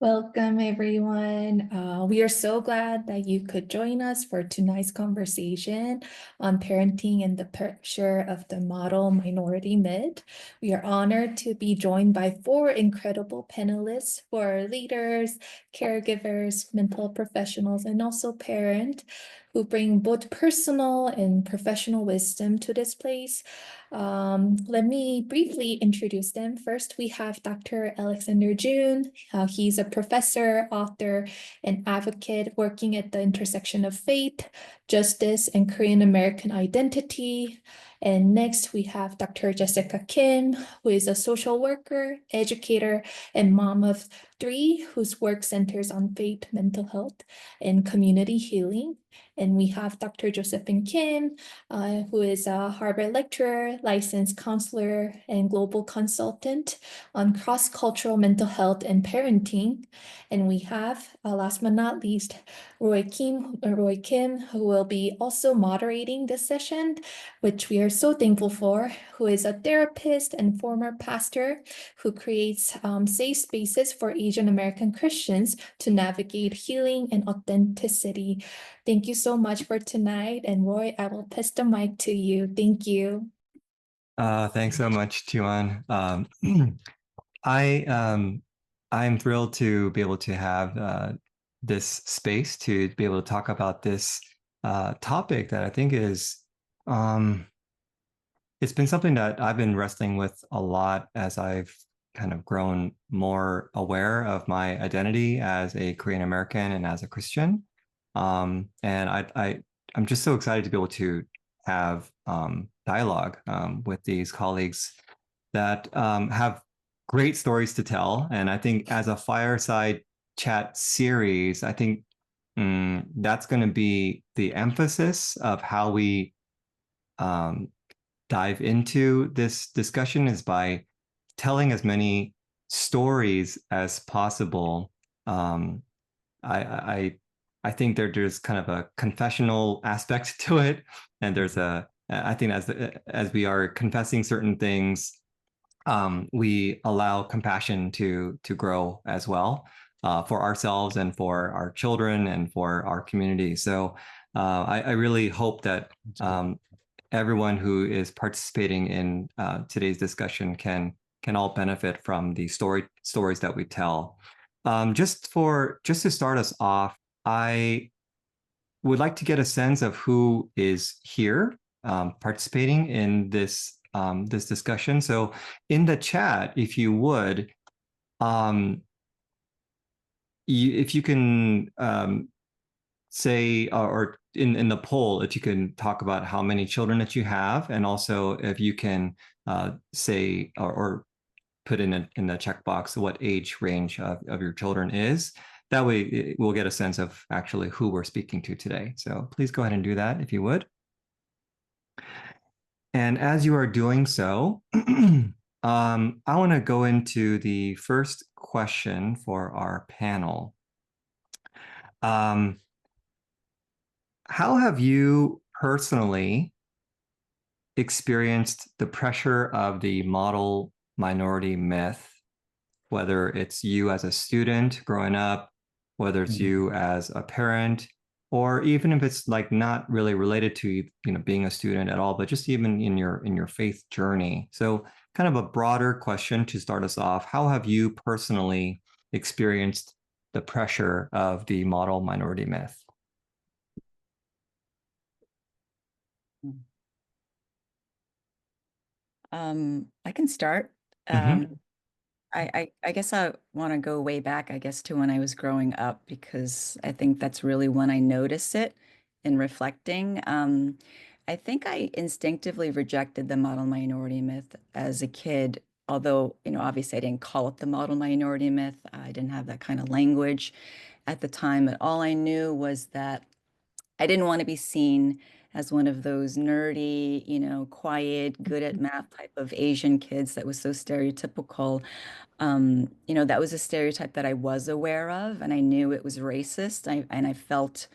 Welcome, everyone. We are so glad that you could join us for tonight's conversation on parenting in the picture of the model minority mid. We are honored to be joined by four incredible panelists who are leaders, caregivers, mental professionals, and also parents who bring both personal and professional wisdom to this place. Let me briefly introduce them. First, we have Dr. Alexander June. He's a professor, author, and advocate working at the intersection of faith, justice, and Korean American identity. And next, we have Dr. Jessica Kim, who is a social worker, educator, and mom of three, whose work centers on faith, mental health, and community healing. And we have Dr. Josephine Kim, who is a Harvard lecturer, licensed counselor, and global consultant on cross-cultural mental health and parenting. And we have, last but not least, Roy Kim, who will be also moderating this session, which we are so thankful for, who is a therapist and former pastor who creates safe spaces for Asian American Christians to navigate healing and authenticity. Thank you so much for tonight. And Roy, I will pass the mic to you. Thank you. Thanks so much, Tuan. I'm thrilled to be able to have this space to be able to talk about this topic that I think is it's been something that I've been wrestling with a lot as I've kind of grown more aware of my identity as a Korean American and as a Christian. And I'm just so excited to be able to have dialogue with these colleagues that have great stories to tell. And I think as a fireside chat series, I think that's going to be the emphasis of how we dive into this discussion, is by telling as many stories as possible. I think there's kind of a confessional aspect to it, and I think as we are confessing certain things, we allow compassion to grow as well, for ourselves and for our children and for our community. So I really hope that everyone who is participating in today's discussion can all benefit from the stories that we tell. Just to start us off, I would like to get a sense of who is here participating in this discussion. So in the chat, if you would, if you can say, or in the poll, if you can talk about how many children that you have, and also if you can say or put in the checkbox what age range of your children is. That way we'll get a sense of actually who we're speaking to today. So please go ahead and do that if you would. And as you are doing so, I want to go into the first question for our panel. How have you personally experienced the pressure of the model minority myth, whether it's you as a student growing up, whether it's you as a parent, or even if it's like not really related to being a student at all, but just even in your faith journey. So kind of a broader question to start us off. How have you personally experienced the pressure of the model minority myth? I can start. Mm-hmm. I guess I want to go way back, I guess, to when I was growing up, because I think that's really when I noticed it in reflecting. I think I instinctively rejected the model minority myth as a kid, although, obviously I didn't call it the model minority myth. I didn't have that kind of language at the time, but all I knew was that I didn't want to be seen as one of those nerdy, quiet, good at math type of Asian kids that was so stereotypical. That was a stereotype that I was aware of, and I knew it was racist. And I felt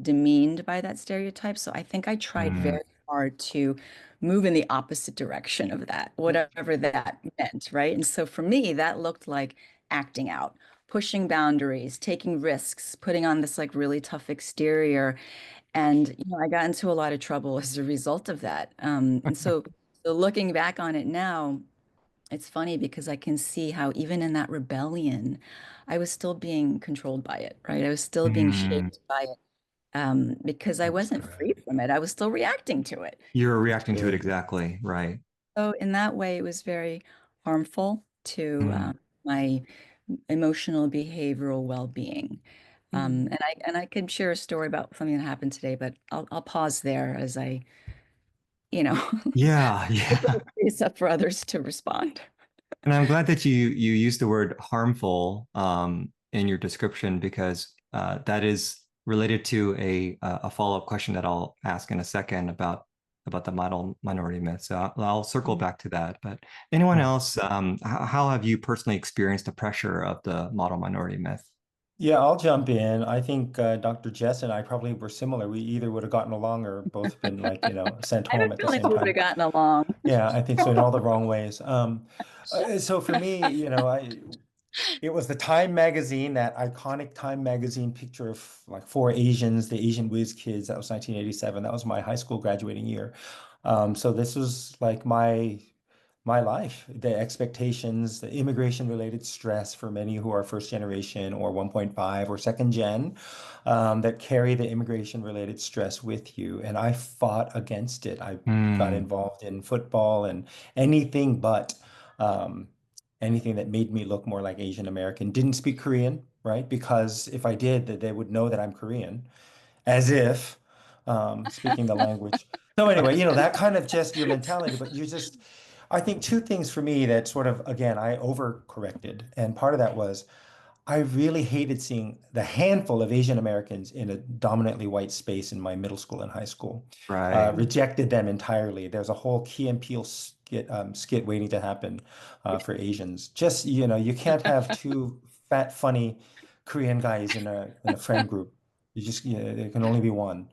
demeaned by that stereotype. So I think I tried Mm, very hard to move in the opposite direction of that, whatever that meant, right? And so for me, that looked like acting out, pushing boundaries, taking risks, putting on this like really tough exterior. And I got into a lot of trouble as a result of that. And so looking back on it now, it's funny because I can see how even in that rebellion, I was still being controlled by it, right? I was still being mm, shaped by it, because I That's wasn't correct. free from it. I was still reacting to it. you're reacting to it Good. exactly, right? So in that way, it was very harmful to Mm. my emotional behavioral well-being. And I could share a story about something that happened today, but I'll pause there as I, you know, Yeah, open yeah. the space up for others to respond. And I'm glad that you used the word harmful in your description, because that is related to a follow-up question that I'll ask in a second about the model minority myth. So I'll circle back to that. But anyone Yeah. else, how have you personally experienced the pressure of the model minority myth? Yeah, I'll jump in. I think Dr. Jess and I probably were similar. We either would have gotten along or both been like, sent I have a home at the feeling same we would have time. gotten along. Yeah, I think so in all the wrong ways. So for me, it was the Time magazine, that iconic Time magazine picture of like four Asians, the Asian whiz kids. That was 1987. That was my high school graduating year. So this was like my life, the expectations, the immigration related stress for many who are first generation or 1.5 or second gen, that carry the immigration related stress with you. And I fought against it. I got Mm, involved in football and anything but um, anything that made me look more like Asian American. Didn't speak Korean, right? Because if I did, that they would know that I'm Korean, as if speaking the language. So anyway, that kind of just your mentality, but you just, I think two things for me that sort of, again, I overcorrected. And part of that was I really hated seeing the handful of Asian Americans in a dominantly white space in my middle school and high school. right. Rejected them entirely. There's a whole Key and Peele skit waiting to happen for Asians. Just, you can't have two fat, funny Korean guys in a friend group. There can only be one.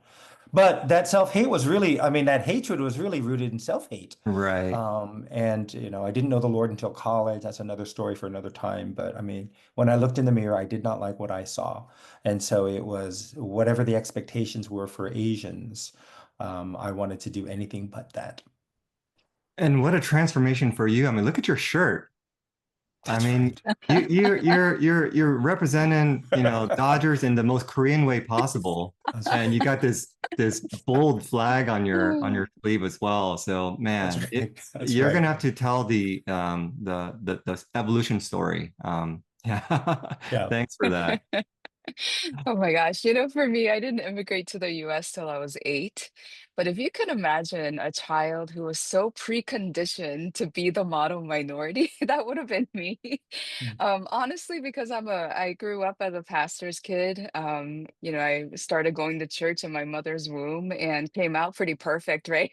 But that self-hate was really, I mean, that hatred was really rooted in self-hate. Right. And I didn't know the Lord until college. That's another story for another time. But I mean, when I looked in the mirror, I did not like what I saw. And so it was whatever the expectations were for Asians, I wanted to do anything but that. And what a transformation for you. I mean, look at your shirt. I That's mean, right. you're representing, Dodgers in the most Korean way possible. That's And you right. got this bold flag on your sleeve as well. So That's man, right. That's you're right. gonna have to tell the evolution story. Yeah. Yeah. Thanks for that. Oh my gosh. For me, I didn't immigrate to the US till I was 8. But if you could imagine a child who was so preconditioned to be the model minority, that would have been me. Mm. Honestly, because I grew up as a pastor's kid. I started going to church in my mother's womb and came out pretty perfect, right?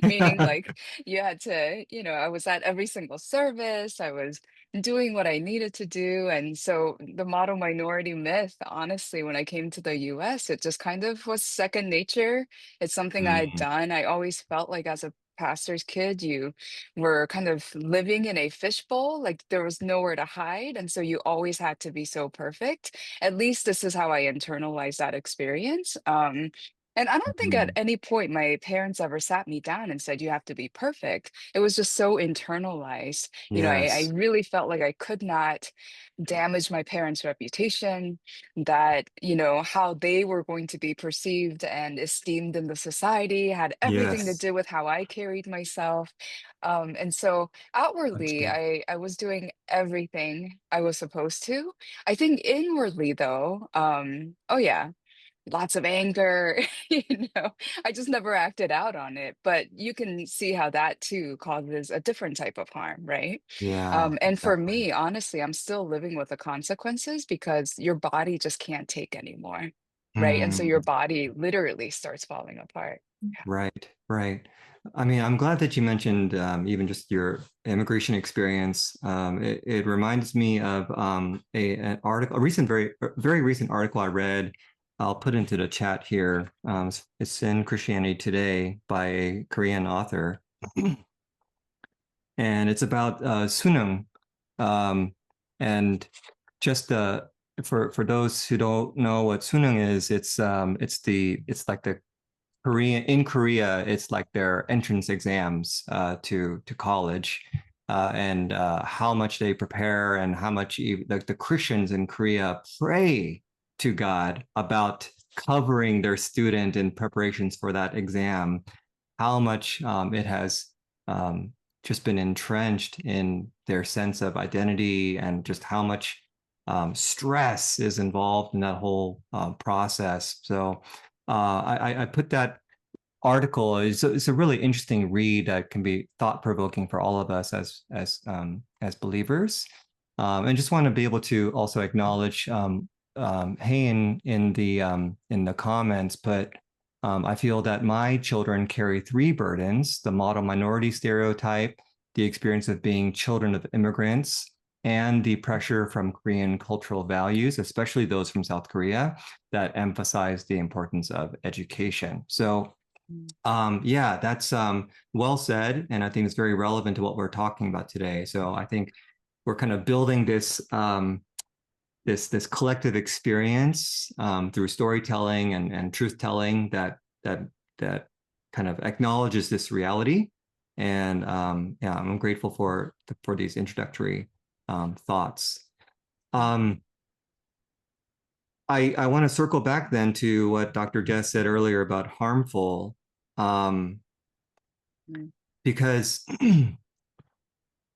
Meaning like you had to, I was at every single service. I was doing what I needed to do. And so the model minority myth, honestly, when I came to the US, it just kind of was second nature. It's something I had Mm, done. I always felt like as a pastor's kid, you were kind of living in a fishbowl, like there was nowhere to hide. And so you always had to be so perfect. At least this is how I internalized that experience. And I don't think at mm, any point my parents ever sat me down and said, you have to be perfect. It was just so internalized. I yes. really felt like I could not damage my parents' reputation, that, how they were going to be perceived and esteemed in the society had everything to Yes. do with how I carried myself. And so outwardly, Understood. I was doing everything I was supposed to. I think inwardly, though, oh yeah, lots of anger, I just never acted out on it. But you can see how that too causes a different type of harm, right? Yeah, And for exactly. me, honestly, I'm still living with the consequences because your body just can't take anymore, right? And so your Mm, body literally starts falling apart. right, right. I mean, I'm glad that you mentioned even just your immigration experience. It reminds me of an article, very recent article I read. I'll put into the chat here. It's in Christianity Today by a Korean author, and it's about Sunung. And just for those who don't know what Sunung is, it's like the in Korea, it's like their entrance exams to college, and how much they prepare and how much the Christians in Korea pray to God about covering their student in preparations for that exam, how much it has um, just been entrenched in their sense of identity, and just how much stress is involved in that whole process. So I put that article. It's a really interesting read that can be thought provoking for all of us as believers, and just want to be able to also acknowledge hey in the comments, but I feel that my children carry three burdens: the model minority stereotype, the experience of being children of immigrants, and the pressure from Korean cultural values, especially those from South Korea, that emphasize the importance of education. So yeah, that's well said, and I think it's very relevant to what we're talking about today. So I think we're kind of building this this collective experience through storytelling and truth telling that kind of acknowledges this reality. And yeah, I'm grateful for these introductory thoughts. Um, I want to circle back then to what Dr. Jess said earlier about harmful. Um, Mm. because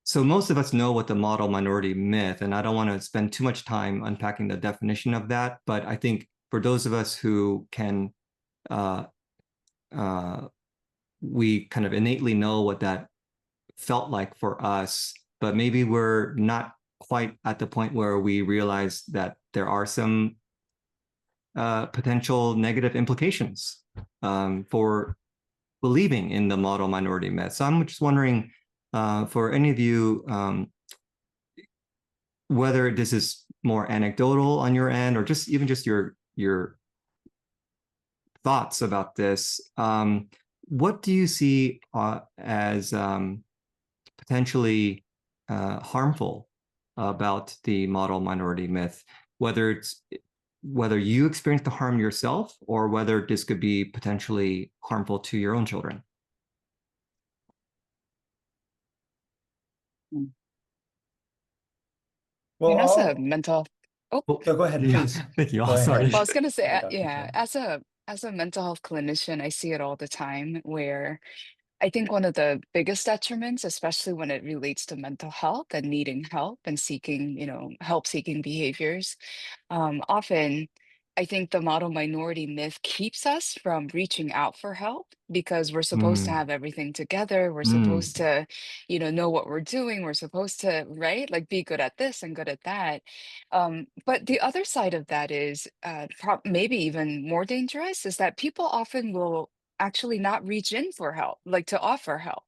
so most of us know what the model minority myth, and I don't want to spend too much time unpacking the definition of that, but I think for those of us who can, uh, uh, we kind of innately know what that felt like for us, but maybe we're not quite at the point where we realize that there are some potential negative implications for believing in the model minority myth. So I'm just wondering, for any of you, whether this is more anecdotal on your end or just even just your thoughts about this, what do you see as potentially harmful about the model minority myth, whether you experience the harm yourself or whether this could be potentially harmful to your own children? Mm. Well, That's a mental. Oh, Well, go ahead, yeah, please. thank you. Go Oh, sorry. well, I ahead. was gonna say, Dr. yeah, Chen. as a mental health clinician, I see it all the time where I think one of the biggest detriments, especially when it relates to mental health and needing help and seeking, help seeking behaviors, often I think the model minority myth keeps us from reaching out for help because we're supposed to Mm, have everything together. We're mm, supposed to, know what we're doing. We're supposed to, right? Like be good at this and good at that. But the other side of that is maybe even more dangerous is that people often will actually not reach in for help, like to offer help.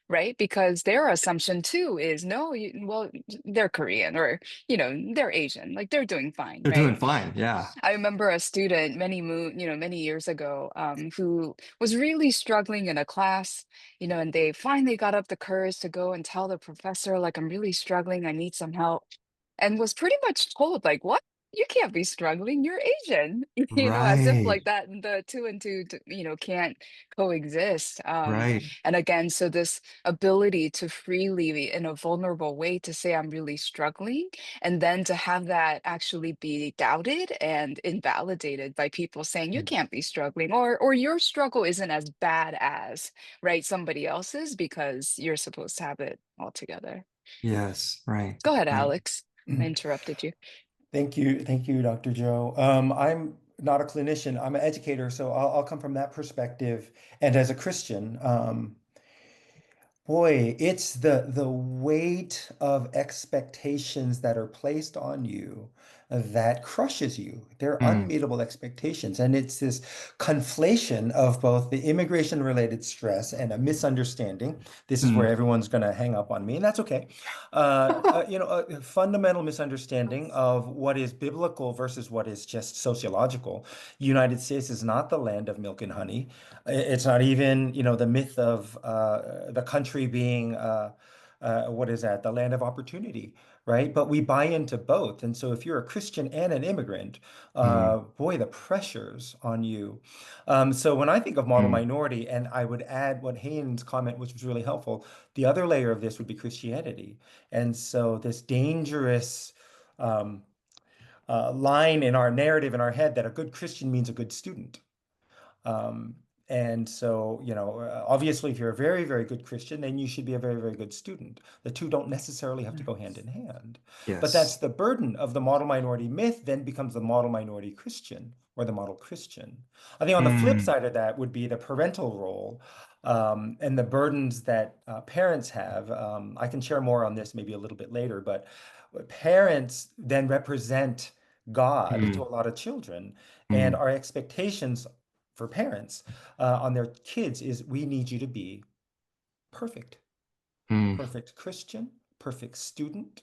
Right? Because their assumption too is no, well, they're Korean or, they're Asian, like they're doing fine, they're doing right? fine. Yeah. I remember a student many years ago, who was really struggling in a class, and they finally got up the courage to go and tell the professor, like, I'm really struggling, I need some help, and was pretty much told, like, what? You can't be struggling, you're Asian, as if Right. like that, the two and two, can't coexist. Right. And again, so this ability to freely, in a vulnerable way, to say, I'm really struggling and then to have that actually be doubted and invalidated by people saying you Mm. can't be struggling or your struggle isn't as bad as, right, somebody else's because you're supposed to have it all together. Yes. Right. Go ahead, Right. Alex. I interrupted you. Thank you, Dr. Joe. I'm not a clinician, I'm an educator, so I'll come from that perspective. And as a Christian, boy, it's the weight of expectations that are placed on you that crushes you. They're Mm, unmeetable expectations. And it's this conflation of both the immigration-related stress and a misunderstanding. This is where mm. everyone's going to hang up on me, and that's okay. A fundamental misunderstanding of what is biblical versus what is just sociological. United States is not the land of milk and honey. It's not even, the myth of the country being, what is that? The land of opportunity, right? But we buy into both. And so if you're a Christian and an immigrant, Mm, boy, the pressures on you. So when I think of model mm, minority, and I would add what Haynes' comment, which was really helpful, the other layer of this would be Christianity. And so this dangerous um, line in our narrative in our head that a good Christian means a good student. Um, and so, obviously, if you're a very, very good Christian, then you should be a very, very good student. The two don't necessarily have to go hand in hand. But that's yes. the burden of the model minority myth, then becomes the model minority Christian or the model Christian. I think on the flip Mm, side of that would be the parental role, and the burdens that parents have. I can share more on this maybe a little bit later, but parents then represent God to mm, a lot of children. And mm, our expectations for parents on their kids is we need you to be perfect, mm, perfect Christian, perfect student.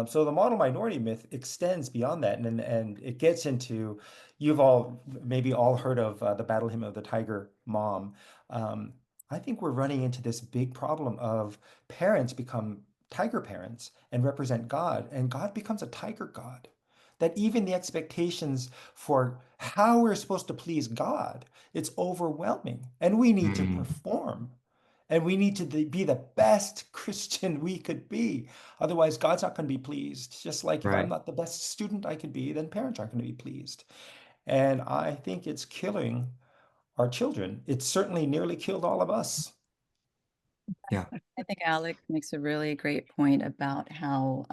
So the model minority myth extends beyond that, and it gets into, you've all maybe all heard of the Battle Hymn of the Tiger Mom. Um, I think we're running into this big problem of parents become tiger parents and represent God, and God becomes a tiger God. That even the expectations for how we're supposed to please God, it's overwhelming, and we need to mm. perform. And we need to be the best Christian we could be. Otherwise, God's not going to be pleased. Just like if I'm Right. not the best student I could be, then parents aren't going to be pleased. And I think it's killing our children. It's certainly nearly killed all of us. Yeah. I think Alec makes a really great point about how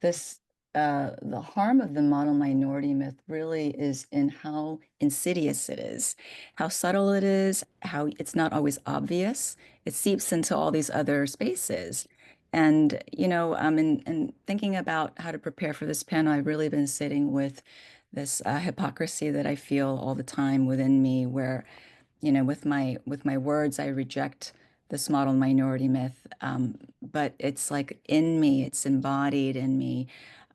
this the harm of the model minority myth really is in how insidious it is, how subtle it is, how it's not always obvious. It seeps into all these other spaces. And, in thinking about how to prepare for this panel, I've really been sitting with this hypocrisy that I feel all the time within me, where with my words, I reject this model minority myth. But it's like in me, it's embodied in me.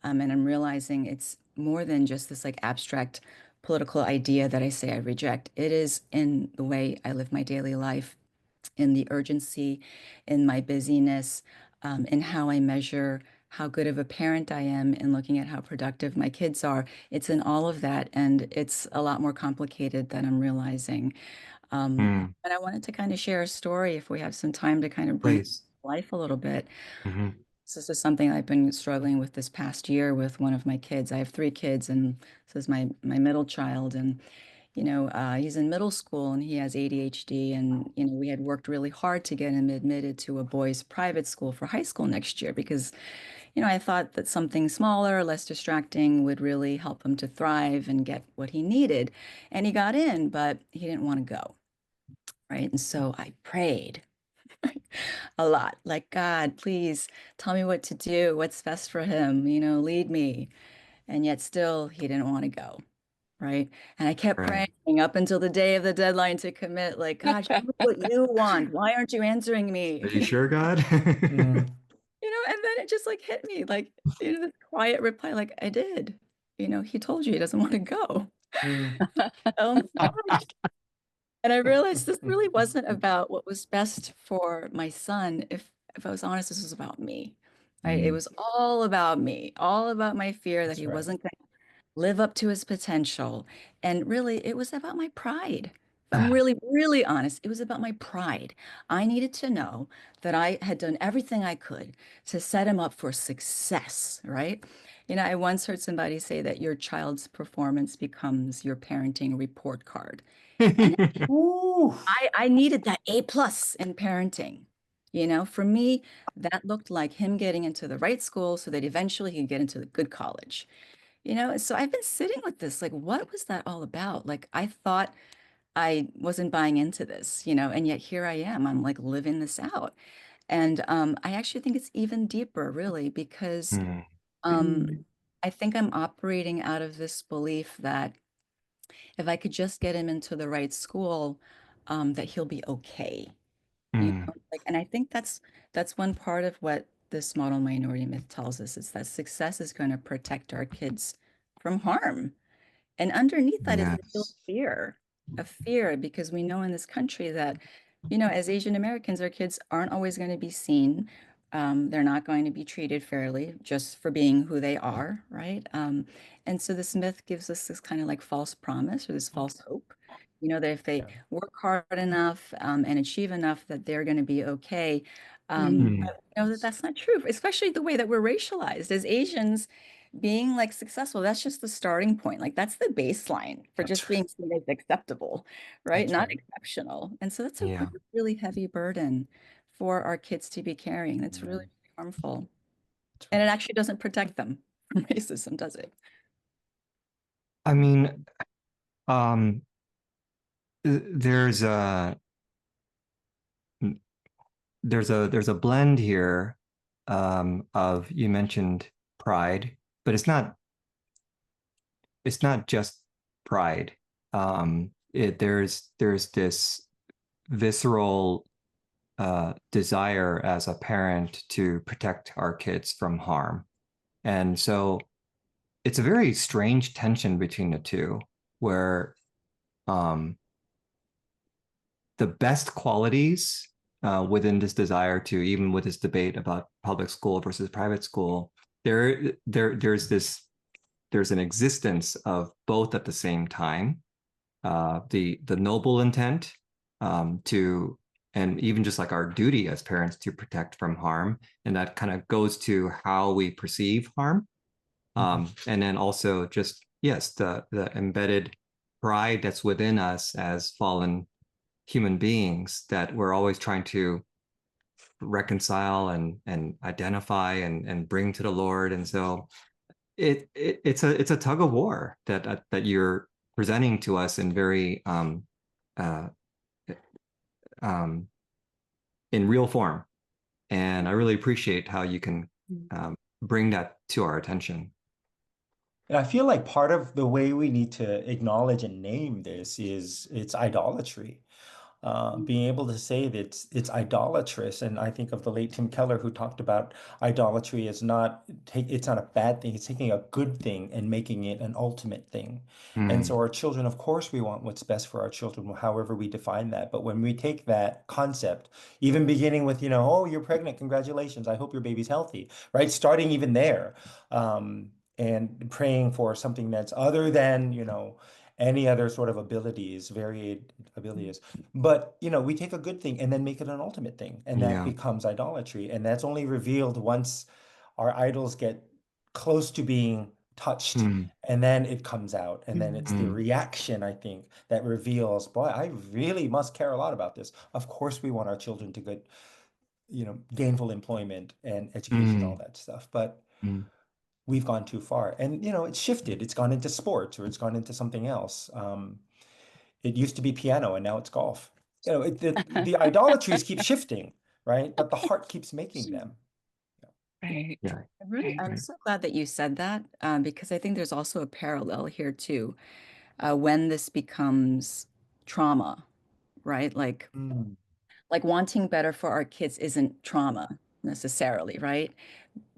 And I'm realizing it's more than just this like abstract political idea that I say I reject. It is in the way I live my daily life, in the urgency, in my busyness, in how I measure how good of a parent I am, in looking at how productive my kids are. It's in all of that. And it's a lot more complicated than I'm realizing. Mm, But I wanted to kind of share a story if we have some time to kind of bring please. life a little bit. Hmm. This is something I've been struggling with this past year with one of my kids. I have three kids, and this is my middle child. And He's in middle school and he has ADHD, and we had worked really hard to get him admitted to a boys' private school for high school next year because I thought that something smaller, less distracting would really help him to thrive and get what he needed. And he got in, but he didn't want to go, right? And so I prayed a lot, like, God, please tell me what to do, what's best for him, lead me. And yet still he didn't want to go, right? And I kept Right. praying up until the day of the deadline to commit, like, God, show me what you want. Why aren't you answering me? Are you sure, God? Mm, And then it just like hit me, like, this quiet reply, like, I did. He told you he doesn't want to go. mm, Oh my gosh. And I realized this really wasn't about what was best for my son. If I was honest, this was about me. Right? It Mm, was all about me, all about my fear that that's he right. wasn't going to live up to his potential. And really, it was about my pride. If I'm really, really honest, it was about my pride. I needed to know that I had done everything I could to set him up for success, right? I once heard somebody say that your child's performance becomes your parenting report card. And Ooh, I needed that A+ in parenting. For me, that looked like him getting into the right school so that eventually he'd get into the good college. So I've been sitting with this, like, what was that all about? Like, I thought I wasn't buying into this, and yet here I am. I'm like living this out. And I actually think it's even deeper, really, because mm, I think I'm operating out of this belief that if I could just get him into the right school, that he'll be okay. mm, Like, and I think that's one part of what this model minority myth tells us is that success is going to protect our kids from harm. And underneath that is real yes. fear, a fear, because we know in this country that, as Asian Americans, our kids aren't always going to be seen. They're not going to be treated fairly just for being who they are, right? And so this myth gives us this kind of like false promise or this false hope, that if they yeah. work hard enough and achieve enough, that they're going to be okay. Mm, But we know that that's not true, especially the way that we're racialized as Asians being like successful, that's just the starting point. Like that's the baseline for That's just right. being seen as acceptable, right? That's Not right. exceptional. And so that's a yeah. really, really heavy burden for our kids to be carrying. That's really, Mm, really harmful. that's And it right. actually doesn't protect them from racism, does it? I mean, um, there's a there's a blend here of you mentioned pride, but it's not just pride. There's this visceral desire as a parent to protect our kids from harm, and so it's a very strange tension between the two, where um, the best qualities within this desire to, even with this debate about public school versus private school, there's an existence of both at the same time. The noble intent to, and even just like our duty as parents to protect from harm, and that kind of goes to how we perceive harm. And then also just, yes, the embedded pride that's within us as fallen human beings that we're always trying to reconcile and identify and bring to the Lord. And so it's a tug of war that you're presenting to us in very uh, um, in real form. And I really appreciate how you can bring that to our attention. And I feel like part of the way we need to acknowledge and name this is it's idolatry. Being able to say that it's idolatrous, and I think of the late Tim Keller who talked about idolatry as it's not a bad thing. It's taking a good thing and making it an ultimate thing. And Mm, so our children, of course, we want what's best for our children, however we define that. But when we take that concept, even beginning with, oh, you're pregnant, congratulations, I hope your baby's healthy, right? Starting even there, and praying for something that's other than, any other sort of abilities, varied abilities. But, we take a good thing and then make it an ultimate thing, and that yeah. becomes idolatry. And that's only revealed once our idols get close to being touched, Mm, and then it comes out, and then it's the mm, reaction, I think, that reveals, boy, I really must care a lot about this. Of course we want our children to get, gainful employment and education, all mm, that stuff, but mm. we've gone too far, and it's shifted, it's gone into sports, or it's gone into something else. It used to be piano and now it's golf. The idolatries keep shifting, right? But the heart keeps making them. Right. Yeah. I'm Right. so glad that you said that, because I think there's also a parallel here too, when this becomes trauma, right? Mm. Like wanting better for our kids isn't trauma necessarily, right?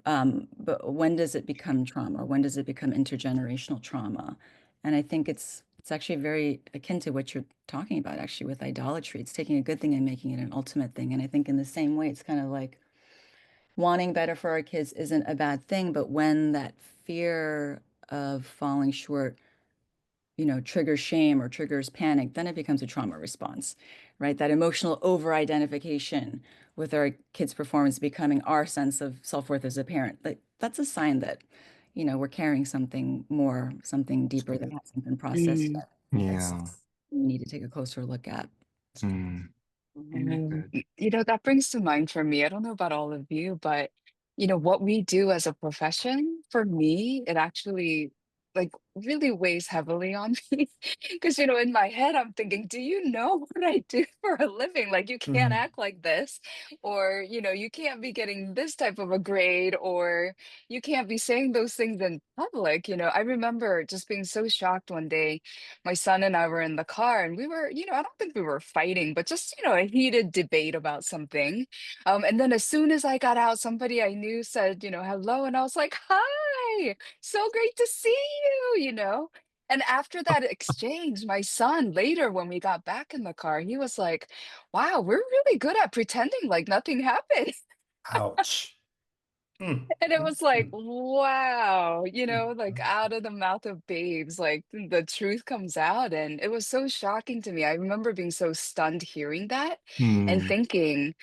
But when does it become trauma? When does it become intergenerational trauma? And I think it's actually very akin to what you're talking about, actually, with idolatry. It's taking a good thing and making it an ultimate thing. And I think in the same way, it's kind of like wanting better for our kids isn't a bad thing, but when that fear of falling short, triggers shame or triggers panic, then it becomes a trauma response, right? That emotional over-identification with our kids' performance becoming our sense of self-worth as a parent. Like that's a sign that, we're carrying something more, something It's deeper that good. hasn't been processed Mm. yet. That's Yeah. we need to take a closer look at. It's good. Mm, Mhm. And, good. that brings to mind for me, I don't know about all of you, but, what we do as a profession, for me, it actually like really weighs heavily on me. Because, in my head, I'm thinking, do you know what I do for a living? Like, you can't Mm. act like this, or, you can't be getting this type of a grade, or you can't be saying those things in public. I remember just being so shocked one day. My son and I were in the car and we were, I don't think we were fighting, but just, a heated debate about something. And then as soon as I got out, somebody I knew said, hello. And I was like, hi, so great to see you. And after that exchange, my son later, when we got back in the car, he was like, wow, we're really good at pretending like nothing happened. Ouch. Mm. And it Mm. was like, Mm. wow, Mm. like out of the mouth of babes, like the truth comes out. And it was so shocking to me. I remember being so stunned hearing that and Mm. thinking,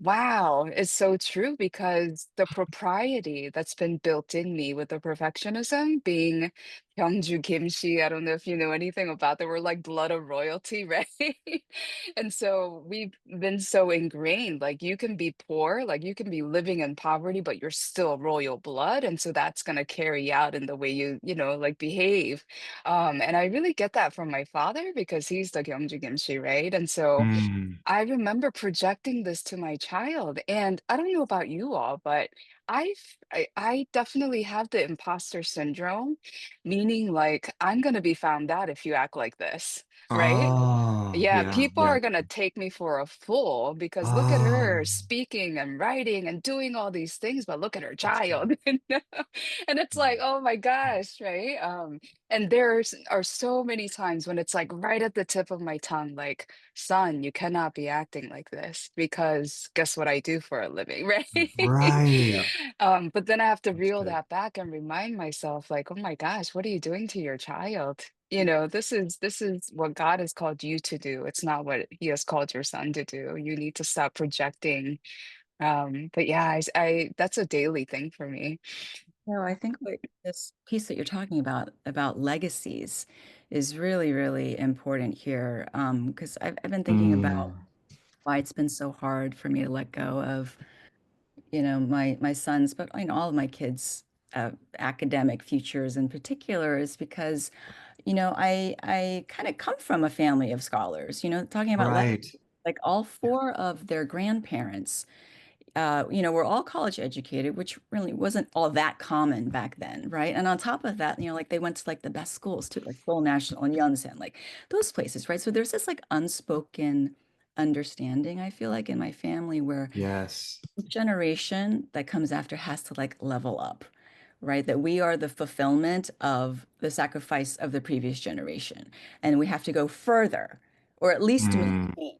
wow, it's so true because the propriety that's been built in me with the perfectionism being Hyungju Kimchi, I don't know if you know anything about that. We're like blood of royalty, right? And so we've been so ingrained, like you can be poor, like you can be living in poverty, but you're still royal blood. And so that's going to carry out in the way you like behave. And I really get that from my father because he's the Gyeongju Kimchi, right? And so Mm. I remember projecting this to my child, and I don't know about you all, but I definitely have the imposter syndrome, meaning like I'm gonna be found out if you act like this, right? Oh, Yeah, yeah, people yeah. are gonna take me for a fool because look at Oh, her speaking and writing and doing all these things, but look at her That's good. child. And it's like, Mm. oh my gosh, right? And there's are so many times when it's like right at the tip of my tongue, like, son, you cannot be acting like this because guess what I do for a living, right? right. But then I have to That's reel good. that back and remind myself, like, oh my gosh, what are you doing to your child? This is what God has called you to do. It's not what He has called your son to do. You need to stop projecting. But yeah, that's a daily thing for me. No, I think this piece that you're talking about legacies is really, really important here. Because I've been thinking about Mm, why it's been so hard for me to let go of, my sons, but all of my kids' academic futures in particular is because, I kind of come from a family of scholars, talking about right. like all four of their grandparents we're all college educated, which really wasn't all that common back then, right? And on top of that, like they went to like the best schools too, like Seoul National and Yonsei, like those places, right? So there's this like unspoken understanding, I feel like, in my family where Yes. each generation that comes after has to like level up, right? That we are the fulfillment of the sacrifice of the previous generation, and we have to go further, or at least Mm, maintain,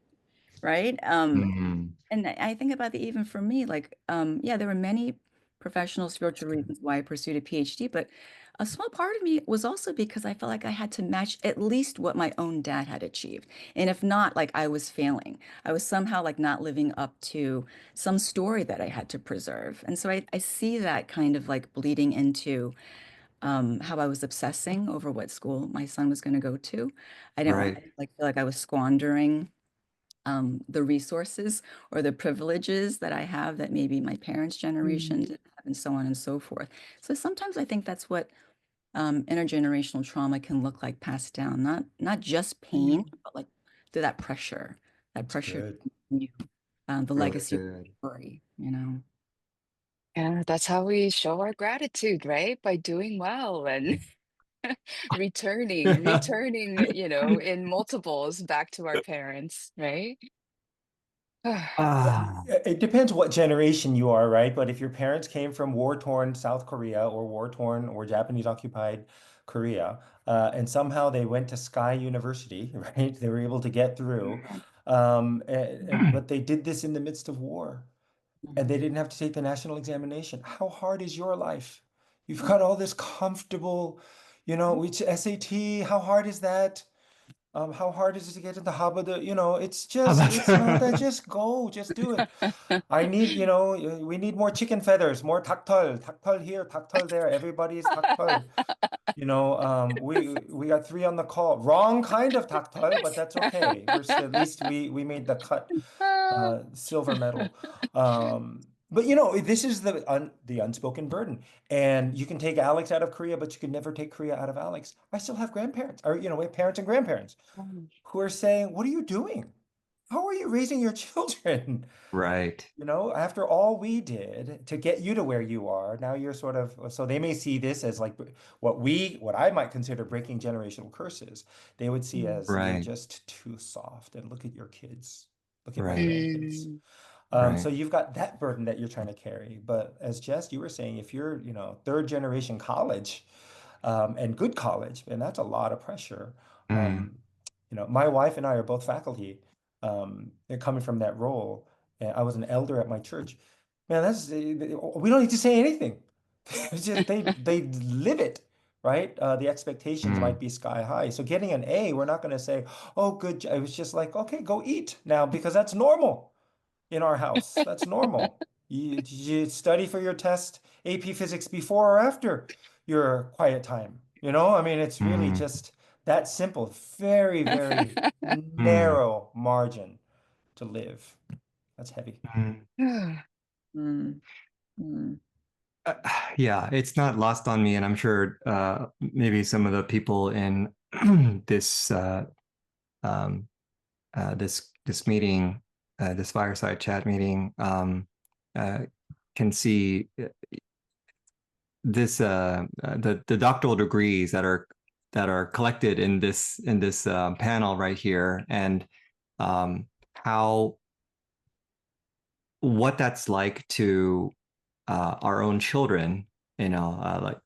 right? mm, And I think about the even for me, like, yeah, there were many professional That's spiritual good. reasons why I pursued a PhD, but a small part of me was also because I felt like I had to match at least what my own dad had achieved. And if not, like I was failing. I was somehow like not living up to some story that I had to preserve. And so I see that kind of like bleeding into how I was obsessing over what school my son was going to go to. I didn't want, Right. like, feel like I was squandering the resources or the privileges that I have that maybe my parents' generation didn't have, and so on and so forth. So sometimes I think that's what intergenerational trauma can look like passed down, not just pain, but like through that pressure That's to good. continue the Really legacy of good. the story, you know. And that's how we show our gratitude, right? By doing well and returning, in multiples back to our parents, right? Ah, It depends what generation you are, right? But if your parents came from war-torn South Korea or war-torn or Japanese-occupied Korea, and somehow they went to Sky University, right? They were able to get through. But they did this in the midst of war, and they didn't have to take the national examination. How hard is your life? You've got all this comfortable, which SAT, how hard is that? How hard is it to get into Harvard? how about It's not that. Just go, just do it. I need, we need more chicken feathers, more taktal here, taktal there. Everybody's taktal. We got three on the call. Wrong kind of taktal, but that's okay. At least we made the cut, silver medal. But this is the unspoken burden. And you can take Alex out of Korea, but you can never take Korea out of Alex. I still have grandparents, or we have parents and grandparents who are saying, "What are you doing? How are you raising your children?" right. After all we did to get you to where you are, now you're sort of, so they may see this as like what I might consider breaking generational curses. They would see as you're Right. just too soft, and look at your kids, look at my Right. grandkids. Mm. So Right. you've got that burden that you're trying to carry. But as Jess, you were saying, if you're, third generation college, and good college, and that's a lot of pressure. Mm. My wife and I are both faculty, and coming from that role. And I was an elder at my church. Man, we don't need to say anything. It's just they live it, right? The expectations might Mm. be sky high. So getting an A, we're not going to say, "Oh, good." It was just like, "Okay, go eat now," because that's normal in our house. That's normal. You study for your test, AP Physics before or after your quiet time. I mean, it's really Mm. just that simple. Very, very Mm. narrow margin to live. That's heavy. Mm. Mm, mm, Uh, yeah, it's not lost on me, and I'm sure maybe some of the people in this um, this meeting, this fireside chat meeting, uh, can see this the doctoral degrees that are collected in this panel right here, and how what that's like to our own children, like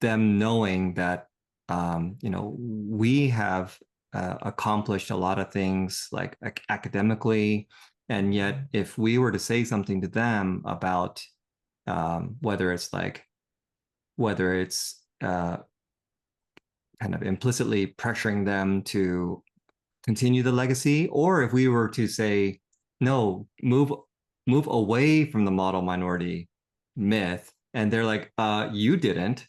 them knowing that, we have accomplished a lot of things like academically. And yet, if we were to say something to them about whether it's kind of implicitly pressuring them to continue the legacy, or if we were to say, no, move away from the model minority myth, and they're like, you didn't,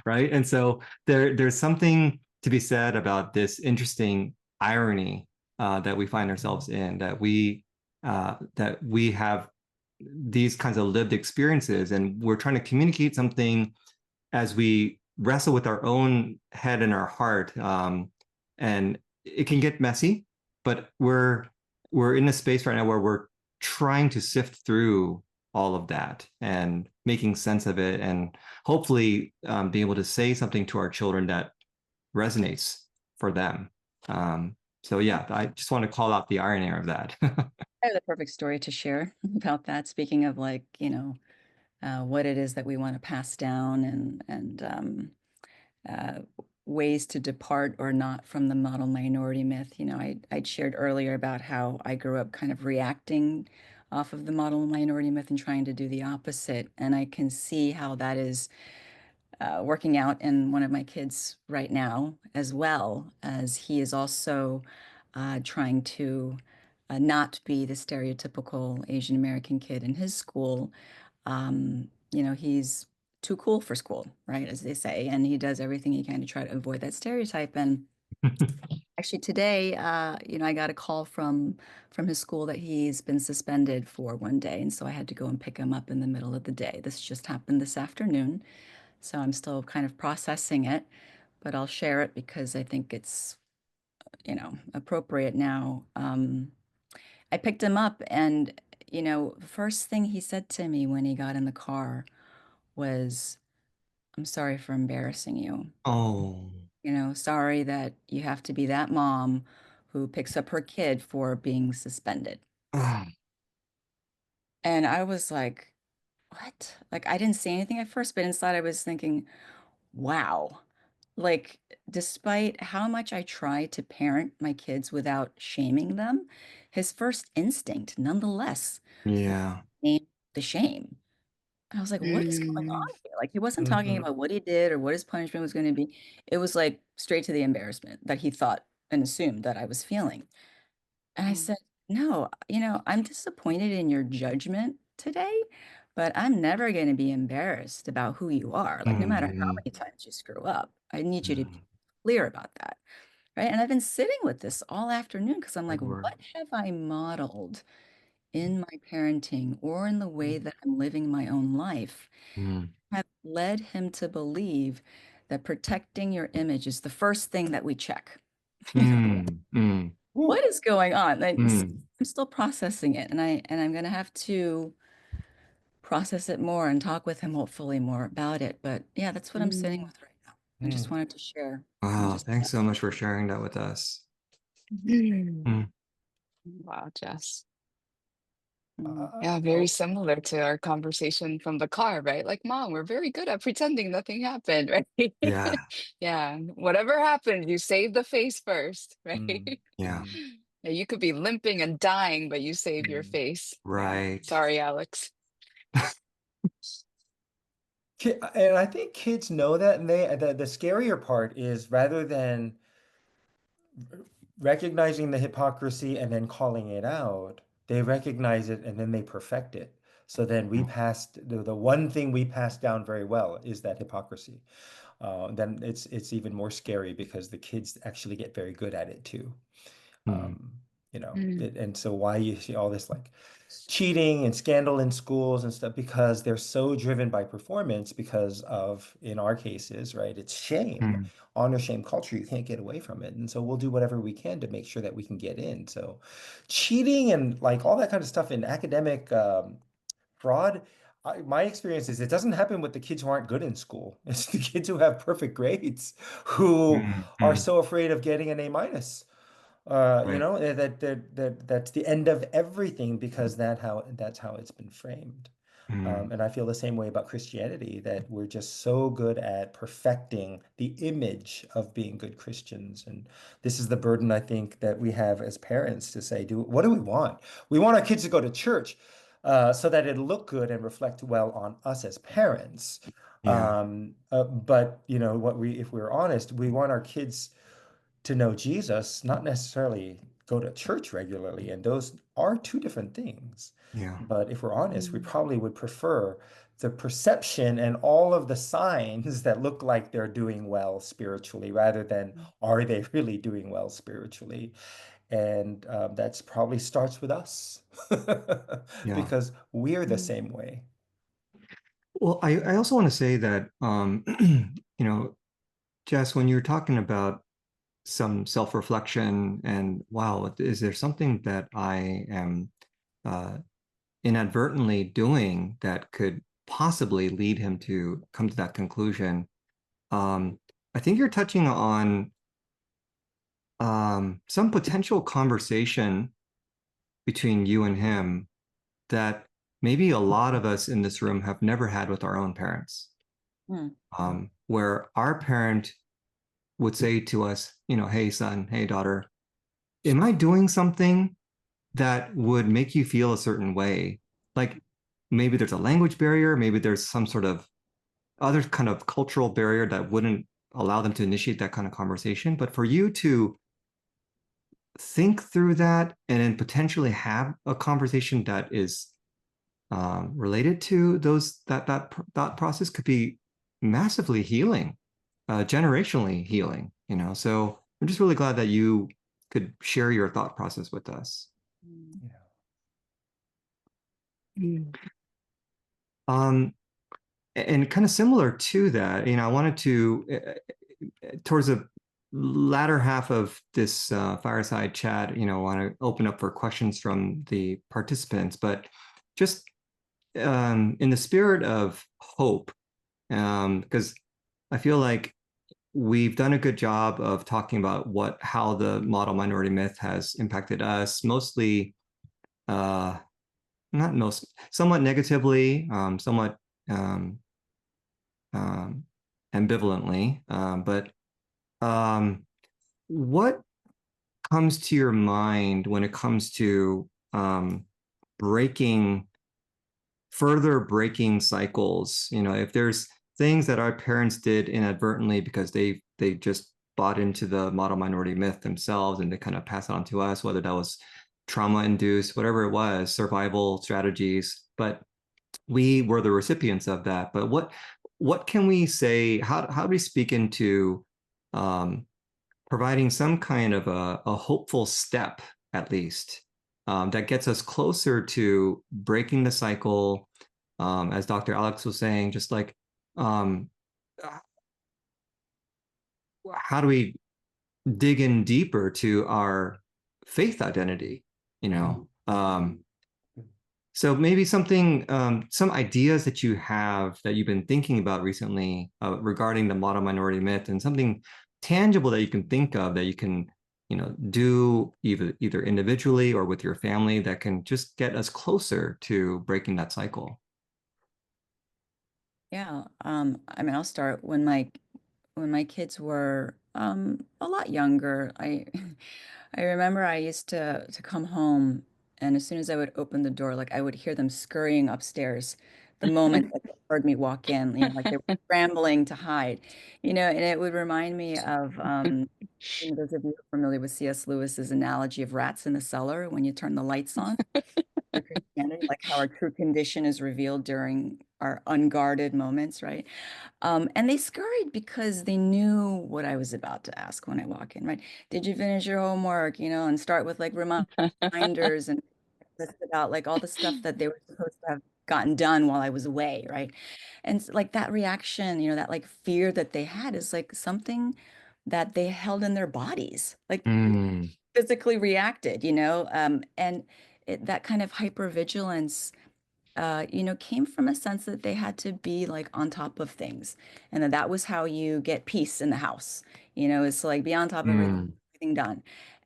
right? And so there's something to be said about this interesting irony that we find ourselves in, that we have these kinds of lived experiences, and we're trying to communicate something as we wrestle with our own head and our heart. And it can get messy, but we're in a space right now where we're trying to sift through all of that and making sense of it, and hopefully be able to say something to our children that resonates for them. So yeah, I just want to call out the irony of that. I have the perfect story to share about that. Speaking of, like, what it is that we want to pass down, and uh, ways to depart or not from the model minority myth. I'd shared earlier about how I grew up kind of reacting off of the model minority myth and trying to do the opposite. And I can see how that is working out in one of my kids right now, as well as he is also trying to not be the stereotypical Asian American kid in his school. He's too cool for school, right? As they say, and he does everything he can to try to avoid that stereotype. And actually today, I got a call from his school that he's been suspended for one day. And so I had to go and pick him up in the middle of the day. This just happened this afternoon. So I'm still kind of processing it, but I'll share it because I think it's, appropriate now. I picked him up and, first thing he said to me when he got in the car was, "I'm sorry for embarrassing you. Oh. Sorry that you have to be that mom who picks up her kid for being suspended." Ah. And I was like, what? Like, I didn't say anything at first, but inside I was thinking, wow. Like, despite how much I try to parent my kids without shaming them, his first instinct, nonetheless, Yeah. named the shame. And I was like, what is going Mm. on here? Like, he wasn't talking Mhm. about what he did or what his punishment was going to be. It was like straight to the embarrassment that he thought and assumed that I was feeling. And I said, no, I'm disappointed in your judgment today, but I'm never going to be embarrassed about who you are. Like, no matter how Mm, many times you screw up, I need you to be mm, clear about that. Right. And I've been sitting with this all afternoon because I'm like, sure. what have I modeled in my parenting or in the way that I'm living my own life Mm, have led him to believe that protecting your image is the first thing that we check. mm, mm, What Ooh. is going on? mm. I'm still processing it, and I'm gonna have to process it more and talk with him hopefully more about it. But yeah, that's what I'm sitting Mm. with right now. I just Mm. wanted to share and Wow, just thanks so much for sharing that with us. Mm. Mm, Wow, Jess. mm, Yeah, very Oh, similar to our conversation from the car, right? Like, Mom, we're very good at pretending nothing happened, right? yeah, Yeah, whatever happened, you save the face first, right? mm, yeah, mm, Yeah, you could be limping and dying, but you save your mm. face. Yeah, right. sorry, Alex. And I think kids know that, and the scarier part is rather than recognizing the hypocrisy and then calling it out, they recognize it and then they perfect it. So then we Mm, passed the one thing we passed down very well is that hypocrisy. Then it's even more scary because the kids actually get very good at it too. mm, Um, Mm. and so why you see all this like cheating and scandal in schools and stuff because they're so driven by performance because of, in our cases, right, it's shame, mm, honor shame culture. You can't get away from it, and so we'll do whatever we can to make sure that we can get in. So cheating and like all that kind of stuff in academic fraud, my experience is it doesn't happen with the kids who aren't good in school. It's the kids who have perfect grades who mm, are mm. so afraid of getting an A-. Right. That's the end of everything because that's how it's been framed. Mm, And I feel the same way about Christianity, that we're just so good at perfecting the image of being good Christians. And this is the burden I think that we have as parents to say, what do we want? We want our kids to go to church so that it'll look good and reflect well on us as parents. yeah, But if we're honest, we want our kids to know Jesus, not necessarily go to church regularly. And those are two different things. yeah, But if we're honest, we Mm. probably would prefer the perception and all of the signs that look like they're doing well spiritually rather than are they really doing well spiritually. And that's probably starts with us yeah. because we're the Mm. same way. Well, I also want to say that, you know, Jess, when you're talking about some self-reflection and wow, is there something that I am uh, inadvertently doing that could possibly lead him to come to that conclusion? I think you're touching on some potential conversation between you and him that maybe a lot of us in this room have never had with our own parents, mm, where our parent would say to us, hey, son, hey, daughter, am I doing something that would make you feel a certain way? Like maybe there's a language barrier, maybe there's some sort of other kind of cultural barrier that wouldn't allow them to initiate that kind of conversation. But for you to think through that and then potentially have a conversation that is related to that thought process could be massively healing, generationally healing, So I'm just really glad that you could share your thought process with us. Mm. And kind of similar to that, I wanted to, towards the latter half of this fireside chat, want to open up for questions from the participants, but just in the spirit of hope, because I feel like we've done a good job of talking about how the model minority myth has impacted us, mostly, not most, somewhat negatively, somewhat um, ambivalently. But what comes to your mind when it comes to further breaking cycles? If there's things that our parents did inadvertently because they just bought into the model minority myth themselves and they kind of pass it on to us, whether that was trauma induced, whatever it was, survival strategies, but we were the recipients of that. But what can we say? How do we speak into providing some kind of a hopeful step, at least, that gets us closer to breaking the cycle, as Dr. Alex was saying, just like, um, how do we dig in deeper to our faith identity, So maybe something, some ideas that you have that you've been thinking about recently regarding the model minority myth, and something tangible that you can think of that you can, do either individually or with your family that can just get us closer to breaking that cycle. Yeah. I mean, I'll start when my kids were a lot younger. I I remember I used to come home, and as soon as I would open the door, like I would hear them scurrying upstairs the moment that they heard me walk in, like they were scrambling to hide, and it would remind me of those of you who are familiar with C.S. Lewis's analogy of rats in the cellar when you turn the lights on for Christianity, like how our true condition is revealed during our unguarded moments, right? And they scurried because they knew what I was about to ask when I walk in, right? Did you finish your homework? And start with like reminders and list about like all the stuff that they were supposed to have gotten done while I was away, right? And like that reaction, that like fear that they had is like something that they held in their bodies, like Mm, physically reacted, and that kind of hypervigilance came from a sense that they had to be like on top of things, and that was how you get peace in the house. It's like be on top of mm, everything done.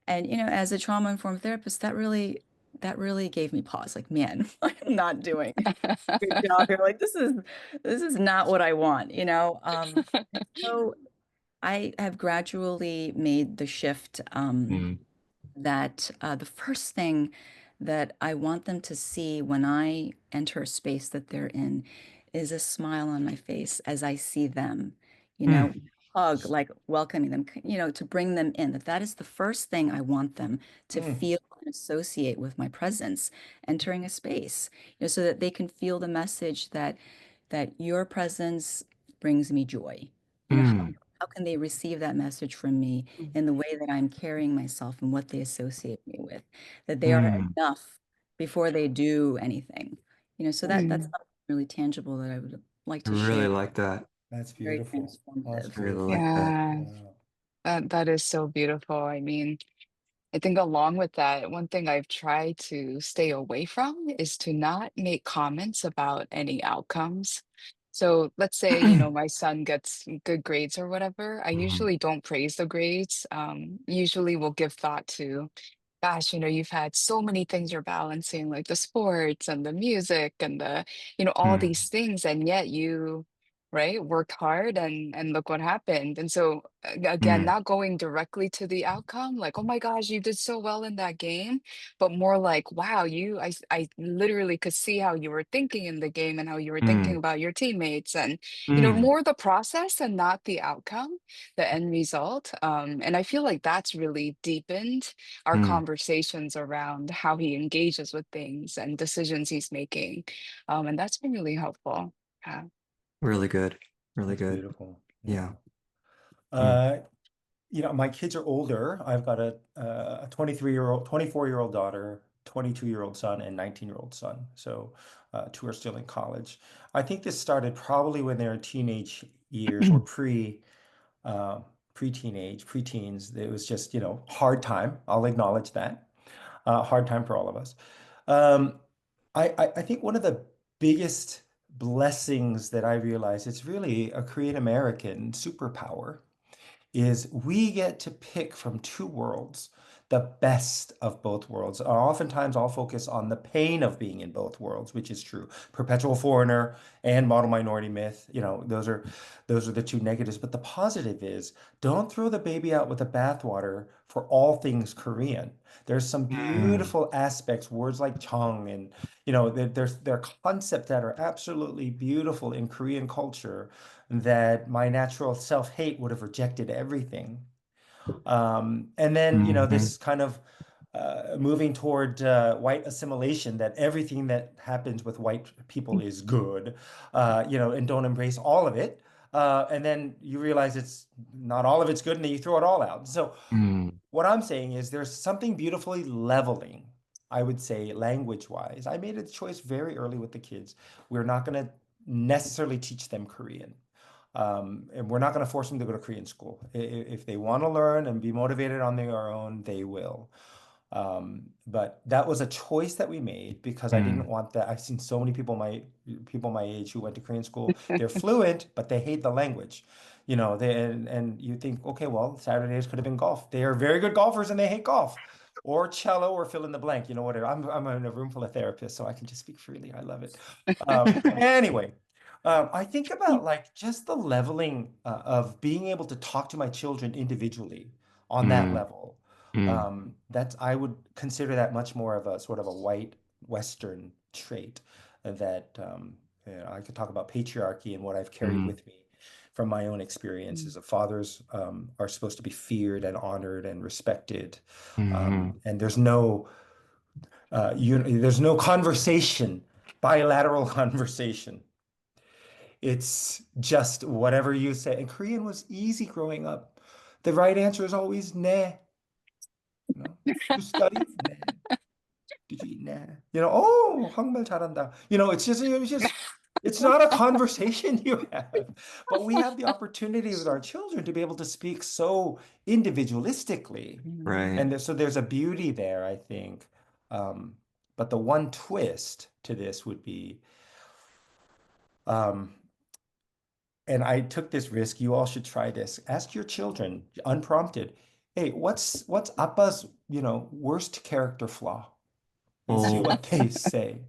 And as a trauma-informed therapist, that really gave me pause. Like, man, I'm not doing a good job here. Like, this is not what I want. So I have gradually made the shift. mm, That the first thing that I want them to see when I enter a space that they're in is a smile on my face as I see them, you know, mm, hug, like welcoming them, to bring them in. That is the first thing I want them to feel and associate with my presence entering a space, so that they can feel the message that your presence brings me joy. How mm, how can they receive that message from me in the way that I'm carrying myself and what they associate me with, that they are mm. enough before they do anything. So that's Mm. something really tangible that I would like I to really share. like that. That's Very beautiful. Oh, that's transformative. I really beautiful. like that. Yeah, Yeah. that is so beautiful. I mean, I think along with that, one thing I've tried to stay away from is to not make comments about any outcomes. So let's say, my son gets good grades or whatever. I Mhm, usually don't praise the grades. Usually we'll give thought to, gosh, you've had so many things you're balancing, like the sports and the music and all mm, these things, and yet you right? Worked hard and look what happened. And so again, Mm, not going directly to the outcome, like, oh my gosh, you did so well in that game, but more like, wow, I literally could see how you were thinking in the game and how you were thinking mm, about your teammates and, mm, more the process and not the outcome, the end result. And I feel like that's really deepened our mm. conversations around how he engages with things and decisions he's making. And that's been really helpful. Yeah. Really good. Really That's good. beautiful. Yeah. Yeah. Mm, My kids are older. I've got a 23-year-old, 24-year-old daughter, 22-year-old son, and 19-year-old son. So two are still in college. I think this started probably when they were teenage years or uh, pre-teenage, pre-teens. It was just, hard time. I'll acknowledge that. Hard time for all of us. Um, I think one of the biggest blessings that I realized, it's really a Korean American superpower, is we get to pick from two worlds, the best of both worlds. Oftentimes, I'll focus on the pain of being in both worlds, which is true. Perpetual foreigner and model minority myth, those are the two negatives. But the positive is, don't throw the baby out with the bathwater for all things Korean. There's some mm, beautiful aspects, words like chong, and there are concepts that are absolutely beautiful in Korean culture that my natural self-hate would have rejected everything. And then, mhm, this kind of moving toward white assimilation, that everything that happens with white people is good, and don't embrace all of it. And then you realize it's not all of it's good, and then you throw it all out. So mm, what I'm saying is there's something beautifully leveling, I would say, language-wise. I made a choice very early with the kids. We're not going to necessarily teach them Korean. And we're not going to force them to go to Korean school. If they want to learn and be motivated on their own, they will. But that was a choice that we made because I didn't mm. want that. I've seen so many people my age who went to Korean school. They're fluent, but they hate the language. And you think, okay, well, Saturdays could have been golf. They are very good golfers and they hate golf, or cello, or fill in the blank. Whatever. I'm in a room full of therapists, so I can just speak freely. I love it. Anyway, I think about like just the leveling of being able to talk to my children individually on that Mm, level. mm, I would consider that much more of a sort of a white Western trait that I could talk about patriarchy and what I've carried mm, with me from my own experiences of fathers are supposed to be feared and honored and respected. mhm. And there's no conversation, bilateral conversation. It's just whatever you say. And Korean was easy growing up. The right answer is always nah. Did you study? Nah. Did you eat? Nah. Oh, 한국말 잘한다. It's not a conversation you have. But we have the opportunity with our children to be able to speak so individualistically. Mhm. Right. And so there's a beauty there, I think. Um, but the one twist to this would be, um, and I took this risk, you all should try this. Ask your children, unprompted, hey, what's Appa's, worst character flaw? And see Oh, what they say.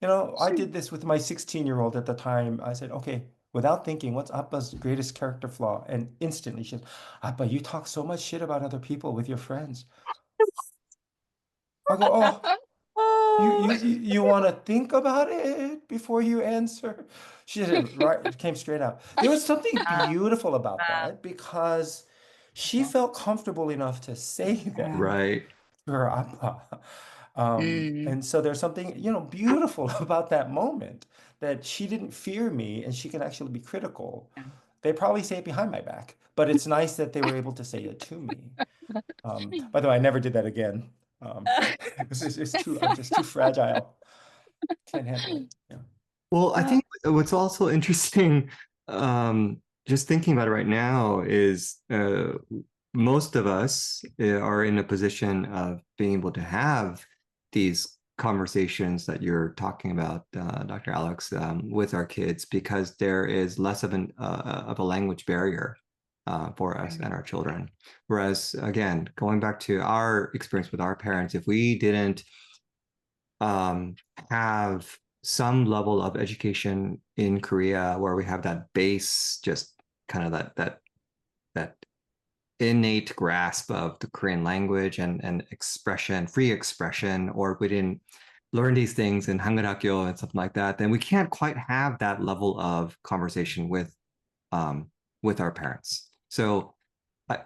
I did this with my 16-year-old at the time. I said, okay, without thinking, what's Appa's greatest character flaw? And instantly she said, Appa, you talk so much shit about other people with your friends. I go, oh, you want to think about it before you answer? She did it right, it came straight out. There was something beautiful about that because she felt comfortable enough to say that Yeah. right. to her Appa. Mm. And so there's something, beautiful about that moment that she didn't fear me and she can actually be critical. Yeah. They probably say it behind my back, but it's nice that they were able to say it to me. By the way, I never did that again. I'm just too fragile. Can't handle it. Yeah. Well, I think what's also interesting, just thinking about it right now, is most of us are in a position of being able to have these conversations that you're talking about, Dr. Alex, with our kids because there is less of a language barrier for us and our children. Whereas, again, going back to our experience with our parents, if we didn't have some level of education in Korea where we have that base, just kind of that innate grasp of the Korean language and expression, free expression, or we didn't learn these things in Hangul and something like that, then we can't quite have that level of conversation with our parents. So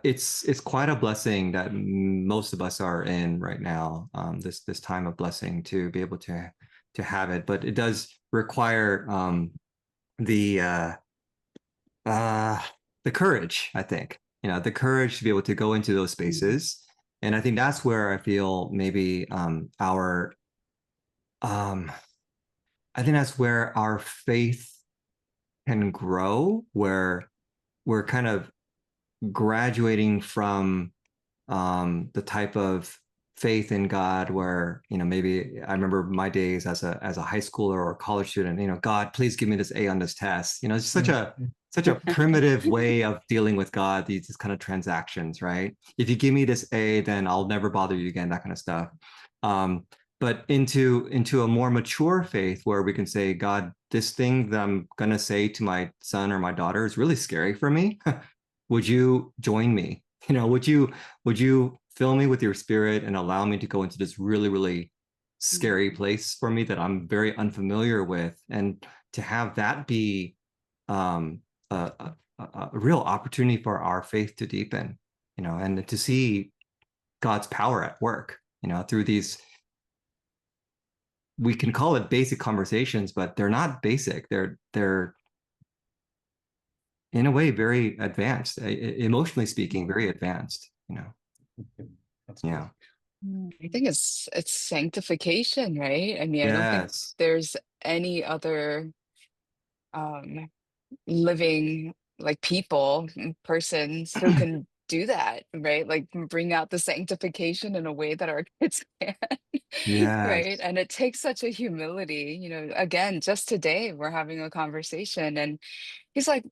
it's quite a blessing that most of us are in right now, this time of blessing to be able to have it, but it does require the uh, the courage, I think, the courage to be able to go into those spaces. And I think that's where I feel maybe I think that's where our faith can grow, where we're kind of graduating from the type of faith in God where, maybe I remember my days as a high schooler or a college student, God, please give me this A on this test. It's such a primitive way of dealing with God, these kind of transactions, right? If you give me this A, then I'll never bother you again, that kind of stuff. But into a more mature faith where we can say, God, this thing that I'm gonna say to my son or my daughter is really scary for me. Would you join me? Would you fill me with your spirit and allow me to go into this really, really scary place for me that I'm very unfamiliar with, and to have that be um, a real opportunity for our faith to deepen, and to see God's power at work, through these, we can call it basic conversations, but they're not basic. They're in a way very advanced, emotionally speaking, very advanced, That's yeah. I think it's sanctification, right? I mean, I don't think Yes. there's any other um living like people, persons who can do that, right? Like bring out the sanctification in a way that our kids can, right? Yes. And it takes such a humility, again, just today we're having a conversation and he's like,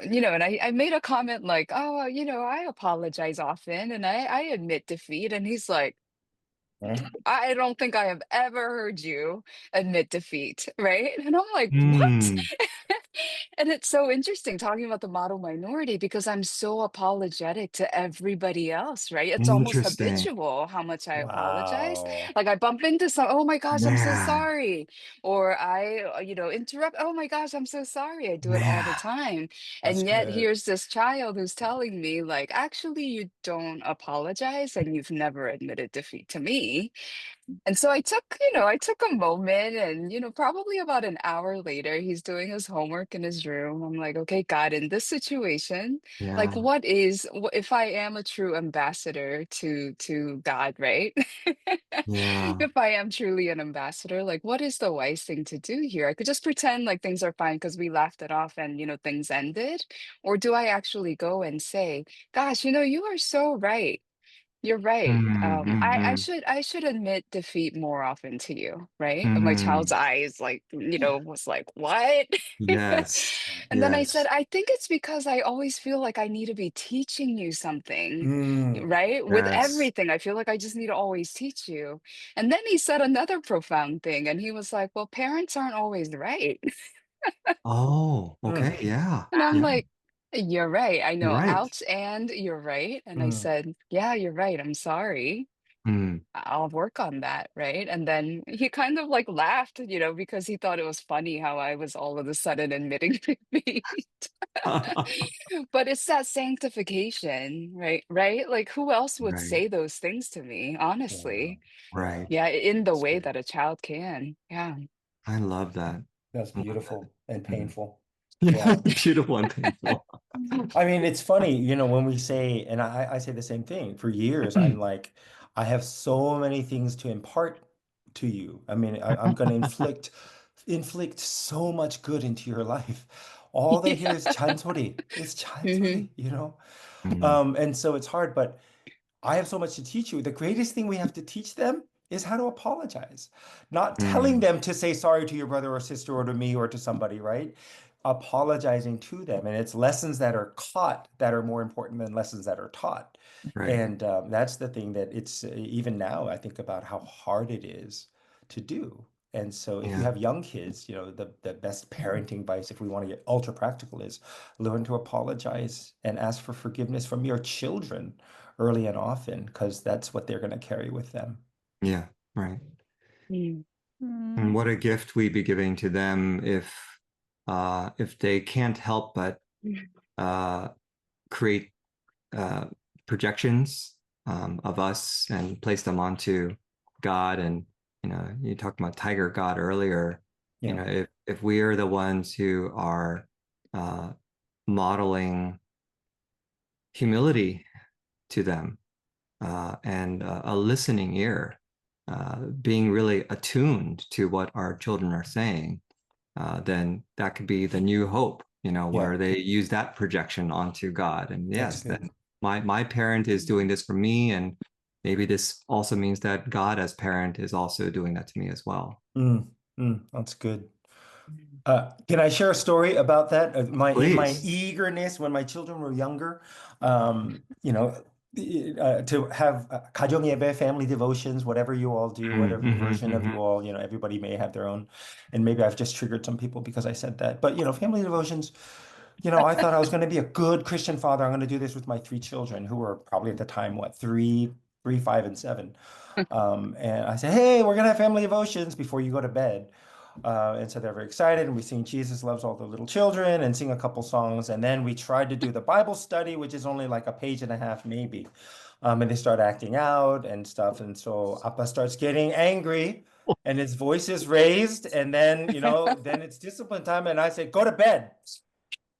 and I made a comment like, oh, I apologize often and I admit defeat. And he's like, right. I don't think I have ever heard you admit defeat, right? And I'm like, what? Mm, And it's so interesting talking about the model minority because I'm so apologetic to everybody else, right? It's almost interesting. habitual how much I apologize. Wow. Like I bump into some, oh my gosh, I'm so Man, sorry. Or I, interrupt, oh my gosh, I'm so sorry. I do it all the man. time. That's And yet good. here's this child who's telling me, like, actually, you don't apologize and you've never admitted defeat to me. And so I took a moment and, probably about an hour later, he's doing his homework in his room. I'm like, okay, God, in this situation, like Yeah. if I am a true ambassador to God, right? Yeah. If I am truly an ambassador, like what is the wise thing to do here? I could just pretend like things are fine because we laughed it off and, things ended. Or do I actually go and say, gosh, you are so right. You're right. Mm-hmm. I should admit defeat more often to you, right? And my child's Mm-hmm. eyes like, was like, what? Yes. And then I said, Yes. I think it's because I always feel like I need to be teaching you something, Mm. right? With Yes. everything, I feel like I just need to always teach you. And then he said another profound thing, and he was like, well, parents aren't always right. Oh, Mm. okay. Yeah. And I'm Yeah. like, you're right. I You're know, right. ouch, and you're right. And I Mm. said, yeah, you're right. I'm sorry. Mm. I'll work on that, right? And then he kind of like laughed, because he thought it was funny how I was all of a sudden admitting defeat. But it's that sanctification, right? Right? Like who else would Right. say those things to me, Wow. honestly? Wow. Right. Yeah, in the That's way good. that a child can. Yeah. I love that. That's I love that. beautiful and Mm. painful. Yeah. Yeah. Beautiful and painful. I mean, it's funny, when we say, and I say the same thing for years, I'm like, I have so many things to impart to you. I mean, I'm going to inflict so much good into your life. All they hear is chansory. It's Hmm. chansory. Mm. And so it's hard, but I have so much to teach you. The greatest thing we have to teach them is how to apologize, not telling Mm. them to say sorry to your brother or sister or to me or to somebody, right? Apologizing to them. And it's lessons that are caught that are more important than lessons that are taught. Right. And that's the thing that it's even now, I think about how hard it is to do. And so if you Yeah. have young kids, the best parenting advice, if we want to get ultra practical, is learn to apologize and ask for forgiveness from your children early and often, because that's what they're going to carry with them. Yeah. Right. Mm. And what a gift we'd be giving to them if they can't help but create projections of us and place them onto God. And you talked about Tiger God earlier. Yeah. If we are the ones who are modeling humility to them, and a listening ear, being really attuned to what our children are saying, then that could be the new hope, Yeah. where they use that projection onto God. And yes, That's good. then my parent is doing this for me, and maybe this also means that God as parent is also doing that to me as well. That's good. Can I share a story about that? In my Please. eagerness when my children were younger, to have 가정 예배, family devotions, whatever you all do, whatever version of you all, everybody may have their own, and maybe I've just triggered some people because I said that. But family devotions, I thought I was going to be a good Christian father. I'm going to do this with my 3 children, who were probably at the time, what, 3, 5, and 7. And I said, hey, we're going to have family devotions before you go to bed. And so they're very excited, and we sing Jesus Loves All the Little Children and sing a couple songs. And then we tried to do the Bible study, which is only like a page and a half, maybe. And they start acting out and stuff. And so Appa starts getting angry and his voice is raised. And then, then it's discipline time. And I say, go to bed.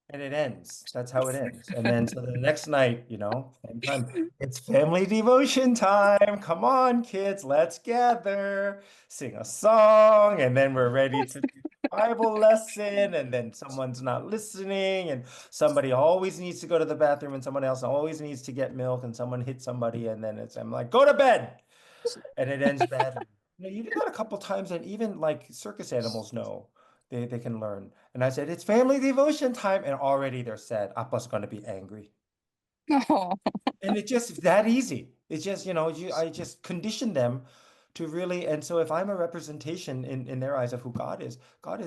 And it ends. That's how it ends. And then so the next night, same time, it's family devotion time. Come on, kids, let's gather, sing a song, and then we're ready to do Bible lesson. And then someone's not listening, and somebody always needs to go to the bathroom, and someone else always needs to get milk, and someone hits somebody, and then I'm like, go to bed, and it ends badly. You do that a couple times, and even like circus animals know. They can learn. And I said, it's family devotion time. And already they're sad. Appa's going to be angry. Oh. And it's just that easy. It's just, I just condition them to really. And so if I'm a representation in their eyes of who God is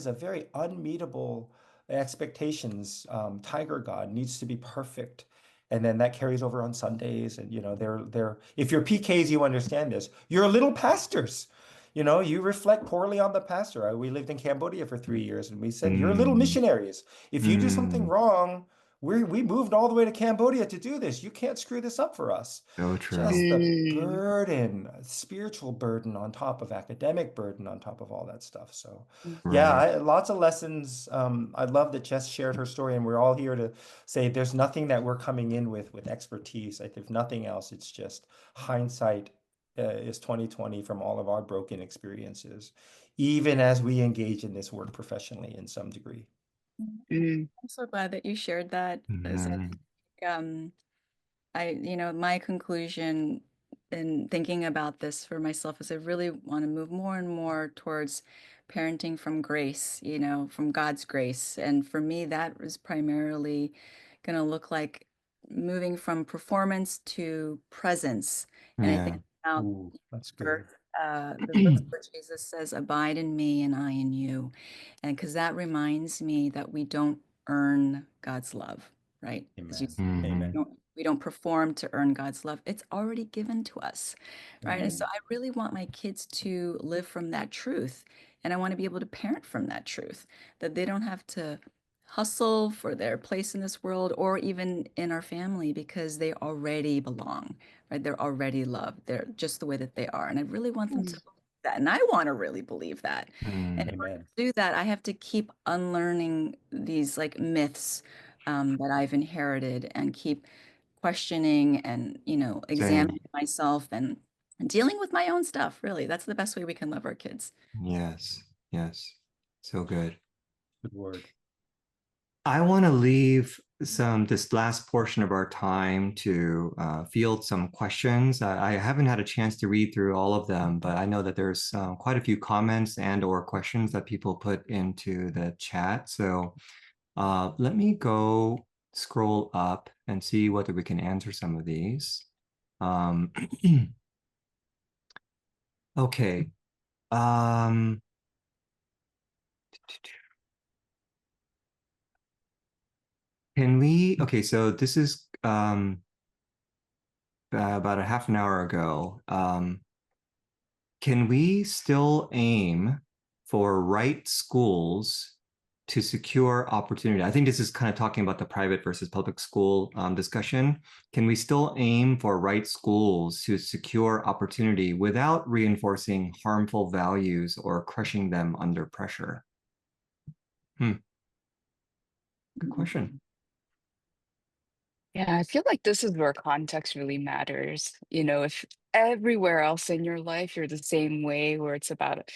a very unmeetable expectations. Tiger God needs to be perfect. And then that carries over on Sundays. And, they're, if you're PKs, you understand this. You're little pastors. You reflect poorly on the pastor. We lived in Cambodia for 3 years, and we said, you're little missionaries. If you do something wrong, we moved all the way to Cambodia to do this. You can't screw this up for us. So true. Just the Mm. burden, spiritual burden on top of academic burden on top of all that stuff. So Right. lots of lessons. I love that Jess shared her story, and we're all here to say there's nothing that we're coming in with expertise. If nothing else, it's just hindsight is 2020 from all of our broken experiences, even as we engage in this work professionally in some degree. Mm. I'm so glad that you shared that. As I think, my conclusion in thinking about this for myself is I really want to move more and more towards parenting from grace, from God's grace. And for me, that was primarily going to look like moving from performance to presence. And I Yeah. think about Ooh, that's verse, good. the verse where Jesus says, "Abide in me and I in you," and because that reminds me that we don't earn God's love, right? As you Amen. said, Amen. we don't perform to earn God's love. It's already given to us, right? And so Amen. I really want my kids to live from that truth, and I want to be able to parent from that truth, that they don't have to hustle for their place in this world or even in our family because they already belong, right? They're already loved. They're just the way that they are. And I really want them to believe that. And I want to really believe that. And in order Amen. to do that, I have to keep unlearning these like myths that I've inherited and keep questioning and, Same. examining myself and dealing with my own stuff, really. That's the best way we can love our kids. Yes. Yes. So good. Good word. I want to leave this last portion of our time to field some questions. I haven't had a chance to read through all of them, but I know that there's quite a few comments and/or questions that people put into the chat. So let me go scroll up and see whether we can answer some of these. Okay. Can we, okay, so this is about a half an hour ago. Can we still aim for right schools to secure opportunity? I think this is kind of talking about the private versus public school discussion. Can we still aim for right schools to secure opportunity without reinforcing harmful values or crushing them under pressure? Good question. Yeah, I feel like this is where context really matters. If everywhere else in your life you're the same way, where it's about,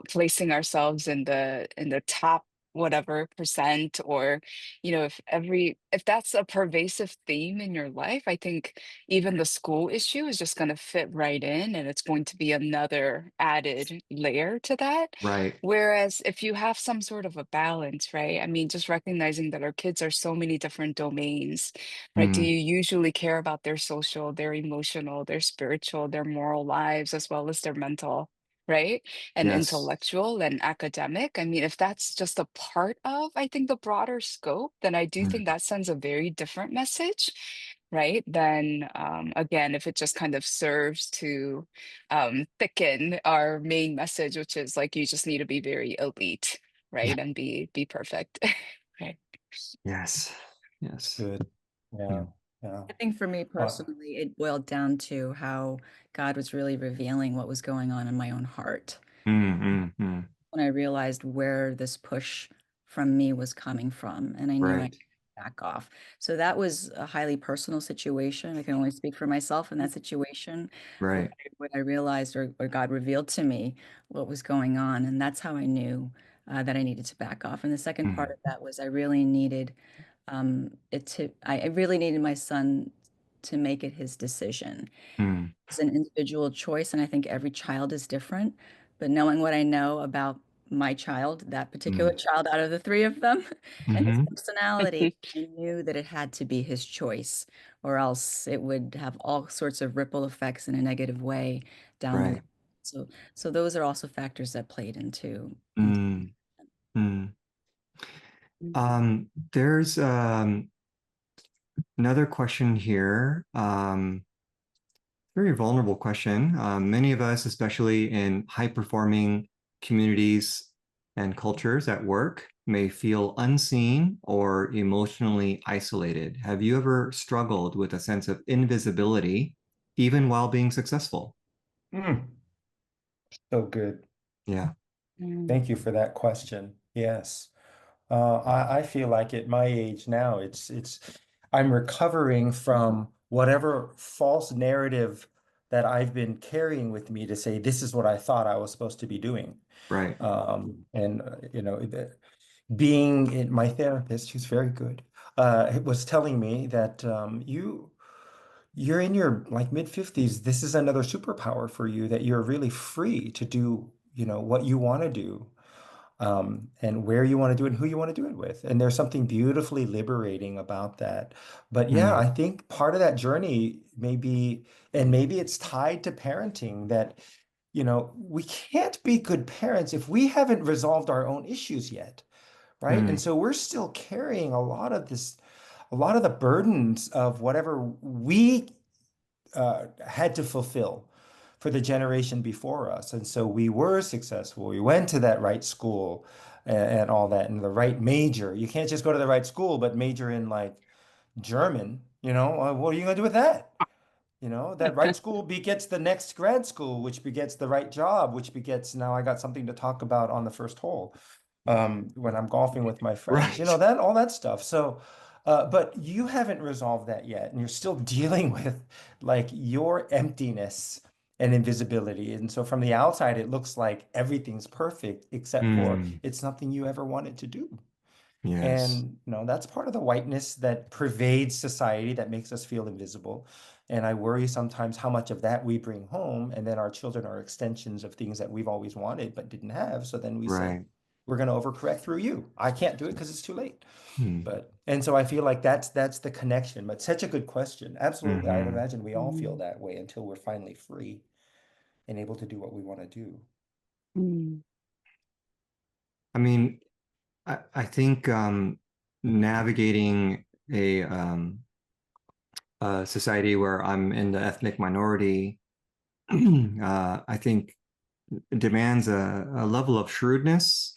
placing ourselves in the top whatever percent, or, if that's a pervasive theme in your life, I think even the school issue is just going to fit right in, and it's going to be another added layer to that. Right. Whereas if you have some sort of a balance, right? I mean, just recognizing that our kids are so many different domains, right? Do Mm, you usually care about their social, their emotional, their spiritual, their moral lives, as well as their mental, right? And yes. intellectual and academic? I mean, if that's just a part of, I think, the broader scope, then I do Mm, think that sends a very different message. Right. Then again, if it just kind of serves to thicken our main message, which is like you just need to be very elite, yeah. right? And be perfect. Right. Yes. Yes. Good. Yeah. Yeah. Yeah. I think for me Uh, personally, it boiled down to how God was really revealing what was going on in my own heart. Mm, mm, mm. When I realized where this push from me was coming from, and I knew I Right. could back off. So that was a highly personal situation. I can only speak for myself in that situation where Right. when I realized or God revealed to me what was going on. And that's how I knew that I needed to back off. And the second part Mm, of that was I really needed I really needed my son to make it his decision. mm, It's an individual choice, and I think every child is different. But knowing what I know about my child, that particular mm. child out of the three of them, and his Mm-hmm. personality, I knew that it had to be his choice, or else it would have all sorts of ripple effects in a negative way down the line. Right. So, so those are also factors that played into. Mm, mm. Mm. There's another question here. Very vulnerable question. Many of us, especially in high-performing communities and cultures at work, may feel unseen or emotionally isolated. Have you ever struggled with a sense of invisibility, even while being successful? mm, so good. Yeah. Mm. Thank you for that question. Yes. I feel like at my age now, I'm recovering from whatever false narrative that I've been carrying with me to say this is what I thought I was supposed to be doing. Right. And being in my therapist, who's very good, was telling me that you're in your like mid 50s. This is another superpower for you that you're really free to do, what you want to do, and where you want to do it and who you want to do it with. And there's something beautifully liberating about that. But yeah, Mm, I think part of that journey and maybe it's tied to parenting that, we can't be good parents if we haven't resolved our own issues yet, right? And mm, so we're still carrying a lot of the burdens of whatever we had to fulfill for the generation before us. And so we were successful. We went to that right school and all that and the right major. You can't just go to the right school, but major in like German, what are you going to do with that? That right school begets the next grad school, which begets the right job, which begets now I got something to talk about on the first hole when I'm golfing with my friends, right. that all that stuff. So, but you haven't resolved that yet, and you're still dealing with like your emptiness and invisibility. And so from the outside, it looks like everything's perfect, except for Mm, it's nothing you ever wanted to do. yes. And that's part of the whiteness that pervades society that makes us feel invisible. And I worry sometimes how much of that we bring home, and then our children are extensions of things that we've always wanted but didn't have. So then we say, Right. we're going to overcorrect through you. I can't do it because it's too late. Mm, And so I feel like that's the connection. But such a good question. Absolutely. I mm-hmm. imagine we all feel Mm. that way until we're finally free and able to do what we want to do. Mm. I mean, I think navigating a society where I'm in the ethnic minority, I think demands a level of shrewdness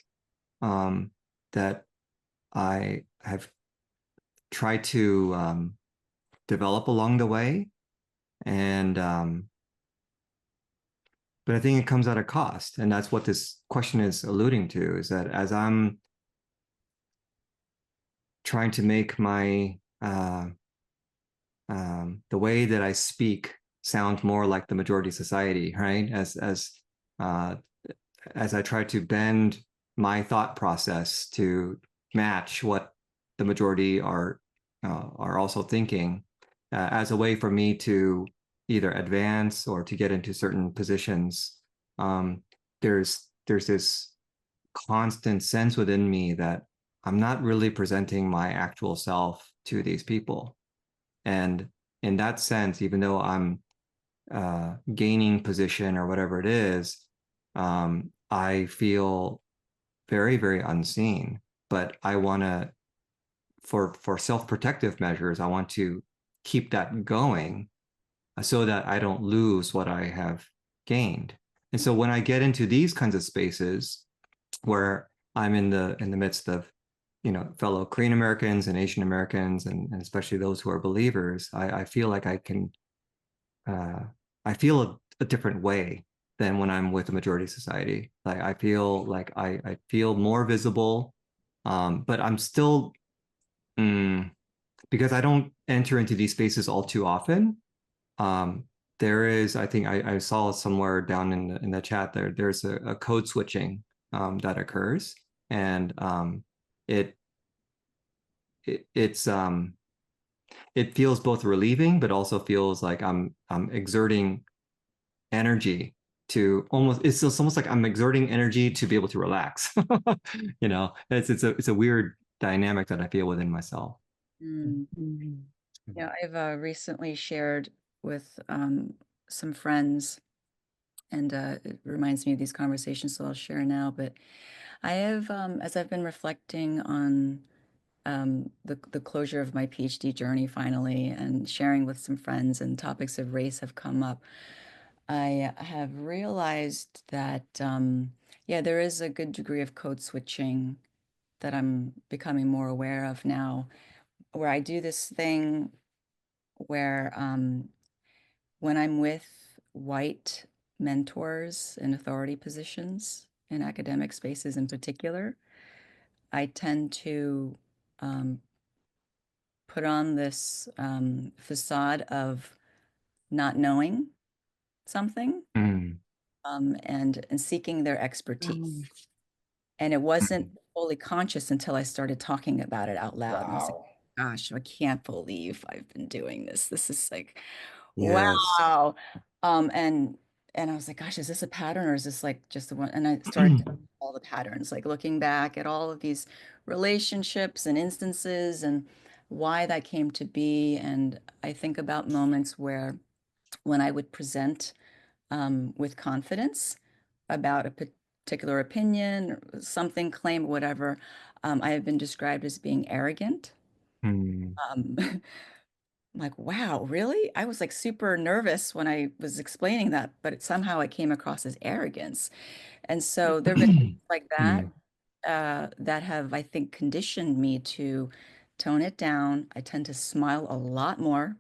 that I have tried to develop along the way. And but I think it comes at a cost. And that's what this question is alluding to, is that as I'm trying to make my the way that I speak sound more like the majority society, right? Uh, as I try to bend my thought process to match what the majority are also thinking, as a way for me to either advance or to get into certain positions. There's this constant sense within me that I'm not really presenting my actual self to these people. And in that sense, even though I'm gaining position or whatever it is, I feel very, very unseen. But I want to, for self-protective measures, I want to keep that going so that I don't lose what I have gained. And so when I get into these kinds of spaces where I'm in the midst of, fellow Korean Americans and Asian Americans, and especially those who are believers, I feel like I feel a different way than when I'm with the majority society. Like I feel like I feel more visible, but I'm still because I don't enter into these spaces all too often. Um, there is, I think I saw somewhere down in the chat there's a code switching that occurs, and it it's it feels both relieving, but also feels like I'm exerting energy to almost, it's almost like I'm exerting energy to be able to relax. It's a weird dynamic that I feel within myself. Mm. Mhm. Yeah, I've recently shared with some friends, and it reminds me of these conversations, so I'll share now. But I have, as I've been reflecting on the closure of my PhD journey finally, and sharing with some friends, and topics of race have come up, I have realized that, yeah, there is a good degree of code switching that I'm becoming more aware of now, where I do this thing where when I'm with white mentors in authority positions in academic spaces in particular, I tend to um, put on this facade of not knowing something, Mm, and seeking their expertise. Um, And it wasn't mm, fully conscious until I started talking about it out loud. And I was like, Wow. gosh, I can't believe I've been doing this. This is like, yes. wow. Um, and and I was like, gosh, is this a pattern, or is this like just the one? And I started to all the patterns, like looking back at all of these relationships and instances and why that came to be. And I think about moments where when I would present with confidence about a particular opinion, or something, claim, whatever, I have been described as being arrogant. Mm, Um, I'm like, wow, really? I was like super nervous when I was explaining that, but somehow it came across as arrogance. And so there have been things like that mm, that have, I think, conditioned me to tone it down. I tend to smile a lot more,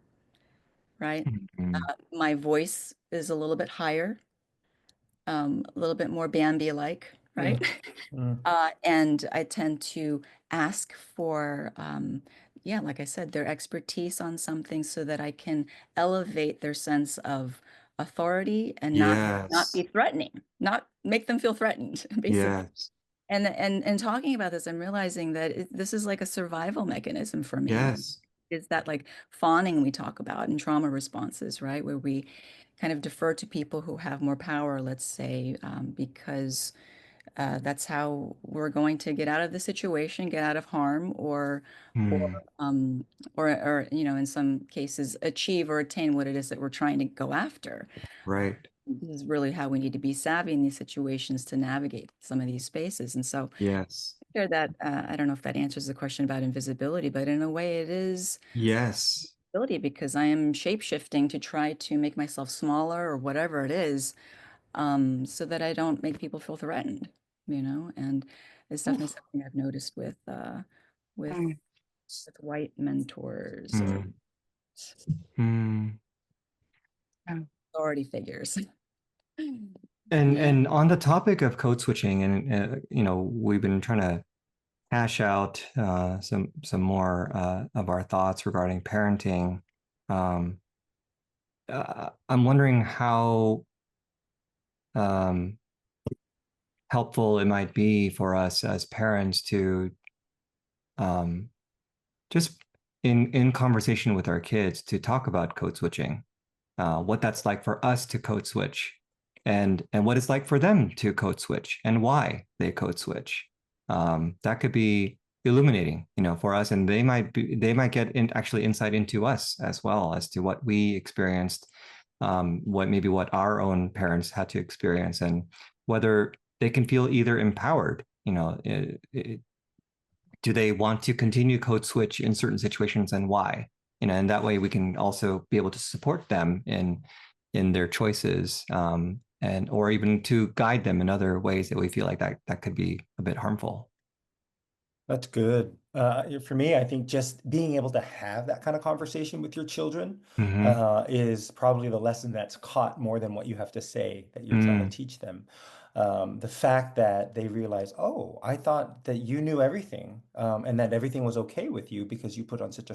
right? mm, My voice is a little bit higher, a little bit more Bambi-like, right? Mm, mm, And I tend to ask for, yeah, like I said, their expertise on something so that I can elevate their sense of authority and not yes. be threatening, not make them feel threatened, basically. Yes. And talking about this, I'm realizing that this is like a survival mechanism for me. Yes. Is that like fawning we talk about in trauma responses, right? Where we kind of defer to people who have more power, let's say, because that's how we're going to get out of the situation, get out of harm, or Mm, or in some cases achieve or attain what it is that we're trying to go after. right. this is really how we need to be savvy in these situations to navigate some of these spaces. And so Yes. share that, I don't know if that answers the question about invisibility, but in a way it is Yes. ability, because I am shape shifting to try to make myself smaller or whatever it is, so that I don't make people feel threatened, and it's definitely something I've noticed with Mm. white mentors or Mm. Mm. authority figures. And Yeah. and on the topic of code switching, and we've been trying to hash out some more of our thoughts regarding parenting. Um, I'm wondering how um, helpful it might be for us as parents to um, just in conversation with our kids to talk about code switching, what that's like for us to code switch, and what it's like for them to code switch, and why they code switch. That could be illuminating, for us, and they might get actually insight into us as well as to what we experienced, what our own parents had to experience, and whether they can feel either empowered, do they want to continue code switch in certain situations, and why, and that way we can also be able to support them in their choices, and or even to guide them in other ways that we feel like that could be a bit harmful. That's good. For me, I think just being able to have that kind of conversation with your children Mm-hmm. is probably the lesson that's caught more than what you have to say that you're trying to Mm, teach them. The fact that they realize, oh, I thought that you knew everything, and that everything was okay with you because you put on such a,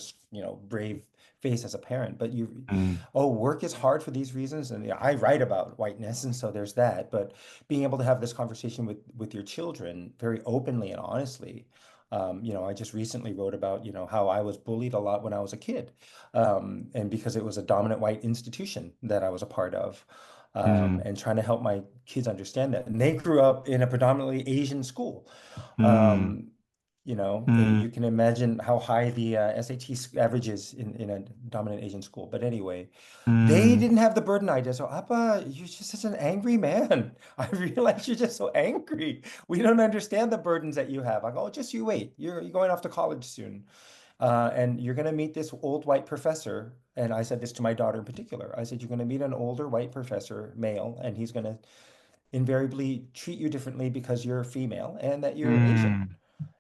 brave face as a parent. But mm, oh, work is hard for these reasons, and yeah, I write about whiteness, and so there's that. But being able to have this conversation with your children very openly and honestly. I just recently wrote about, how I was bullied a lot when I was a kid. And because it was a dominant white institution that I was a part of, mm, and trying to help my kids understand that. And they grew up in a predominantly Asian school. mm, Um, mm, you can imagine how high the SAT average is in a dominant Asian school. But anyway, they mm, didn't have the burden I did. So, Appa, you're just such an angry man. I realize you're just so angry. We don't understand the burdens that you have. I go, oh, just you wait. You're going off to college soon. And you're going to meet this old white professor. And I said this to my daughter in particular. I said, you're going to meet an older white professor, male, and he's going to invariably treat you differently because you're female and that you're Asian. mm,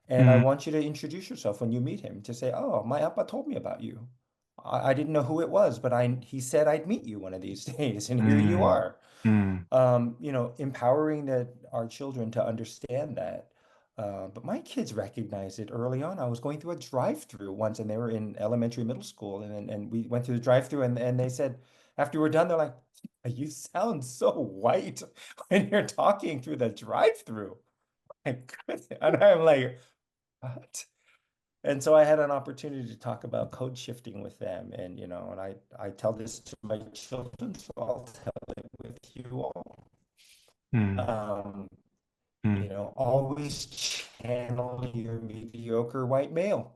And I mm, want you to introduce yourself when you meet him to say, oh, my appa told me about you. I didn't know who it was, but he said I'd meet you one of these days, and here you mm, are. mm, Empowering our children to understand that. But my kids recognized it early on. I was going through a drive-through once, and they were in elementary, middle school, and we went through the drive-through, and they said, after we're done, they're like, "You sound so white when you're talking through the drive-through." And I'm like, what? And so I had an opportunity to talk about code shifting with them, and I tell this to my children, so I'll tell it with you all. mm, Um, mm. always channel your mediocre white male.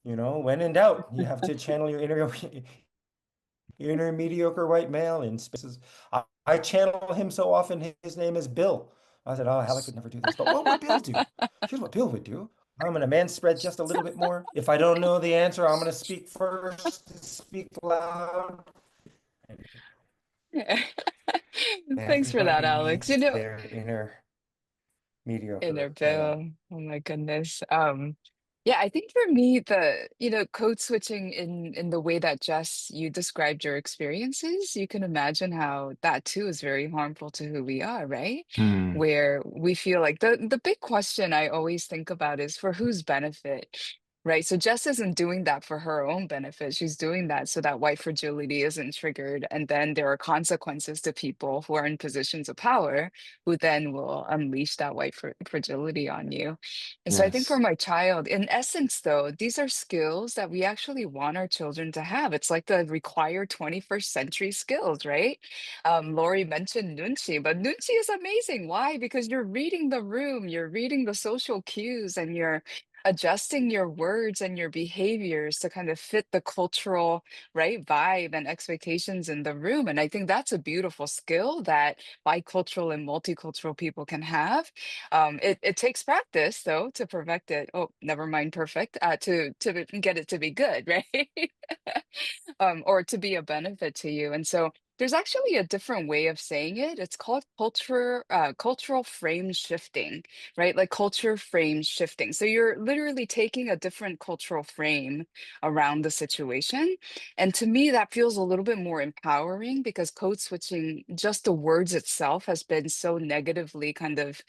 When in doubt, you have to channel your inner mediocre white male in spaces. I channel him so often, his name is Bill. I said, oh, Halleck would never do this. But what would Bill do? Here's what Bill would do. I'm going to man spread just a little bit more. If I don't know the answer, I'm going to speak first, speak loud. Yeah. Thanks for that, Everybody Alex. needs their inner Inner mediocre male. Bill. Oh my goodness. Yeah, I think for me, code switching in the way that Jess, you described your experiences, you can imagine how that too is very harmful to who we are, right? Mm, Where we feel like the big question I always think about is for whose benefit, right? So Jess isn't doing that for her own benefit. She's doing that so that white fragility isn't triggered. And then there are consequences to people who are in positions of power who then will unleash that white fragility on you. And so I think for yes. my child, in essence, though, these are skills that we actually want our children to have. It's like the required 21st century skills, right? Lori mentioned nunchi, but nunchi is amazing. Why? Because you're reading the room, you're reading the social cues, and you're adjusting your words and your behaviors to kind of fit the cultural, right, vibe and expectations in the room. And I think that's a beautiful skill that bicultural and multicultural people can have. It takes practice though to perfect it. Oh, never mind perfect, to get it to be good, right? Or to be a benefit to you. And so there's actually a different way of saying it. It's called cultural frame shifting, right? Like culture frame shifting. So you're literally taking a different cultural frame around the situation. And to me, that feels a little bit more empowering because code switching, just the words itself, has been so negatively kind of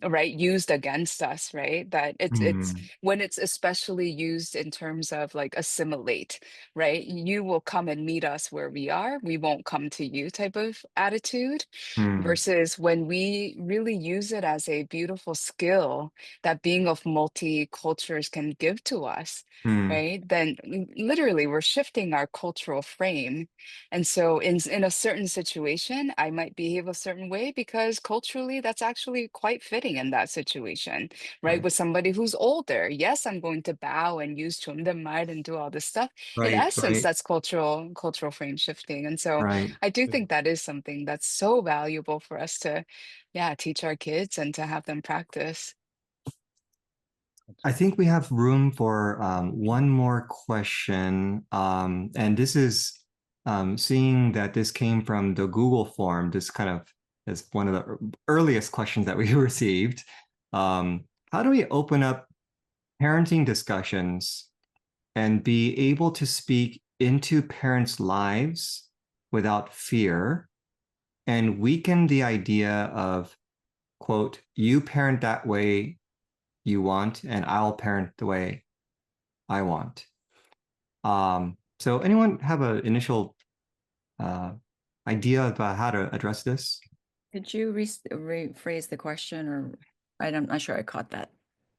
right, used against us, right? That it's Mm, when it's especially used in terms of like assimilate, right? You will come and meet us where we are. We won't come to you type of attitude mm, versus when we really use it as a beautiful skill that being of multi cultures can give to us, mm, right? Then literally we're shifting our cultural frame. And so in a certain situation, I might behave a certain way because culturally that's actually quite fitting in that situation, right? right, With somebody who's older. Yes, I'm going to bow and use 존댓말 and do all this stuff. In right, essence, right, that's cultural frame shifting. And so right. I do Good. think that is something that's so valuable for us to, yeah, teach our kids and to have them practice. I think we have room for one more question. And this is seeing that this came from the Google form. This kind of is one of the earliest questions that we received. How do we open up parenting discussions and be able to speak into parents' lives without fear and weaken the idea of, quote, you parent that way you want, and I'll parent the way I want. So anyone have an initial uh, idea about how to address this? Could you rephrase the question, or I'm not sure I caught that.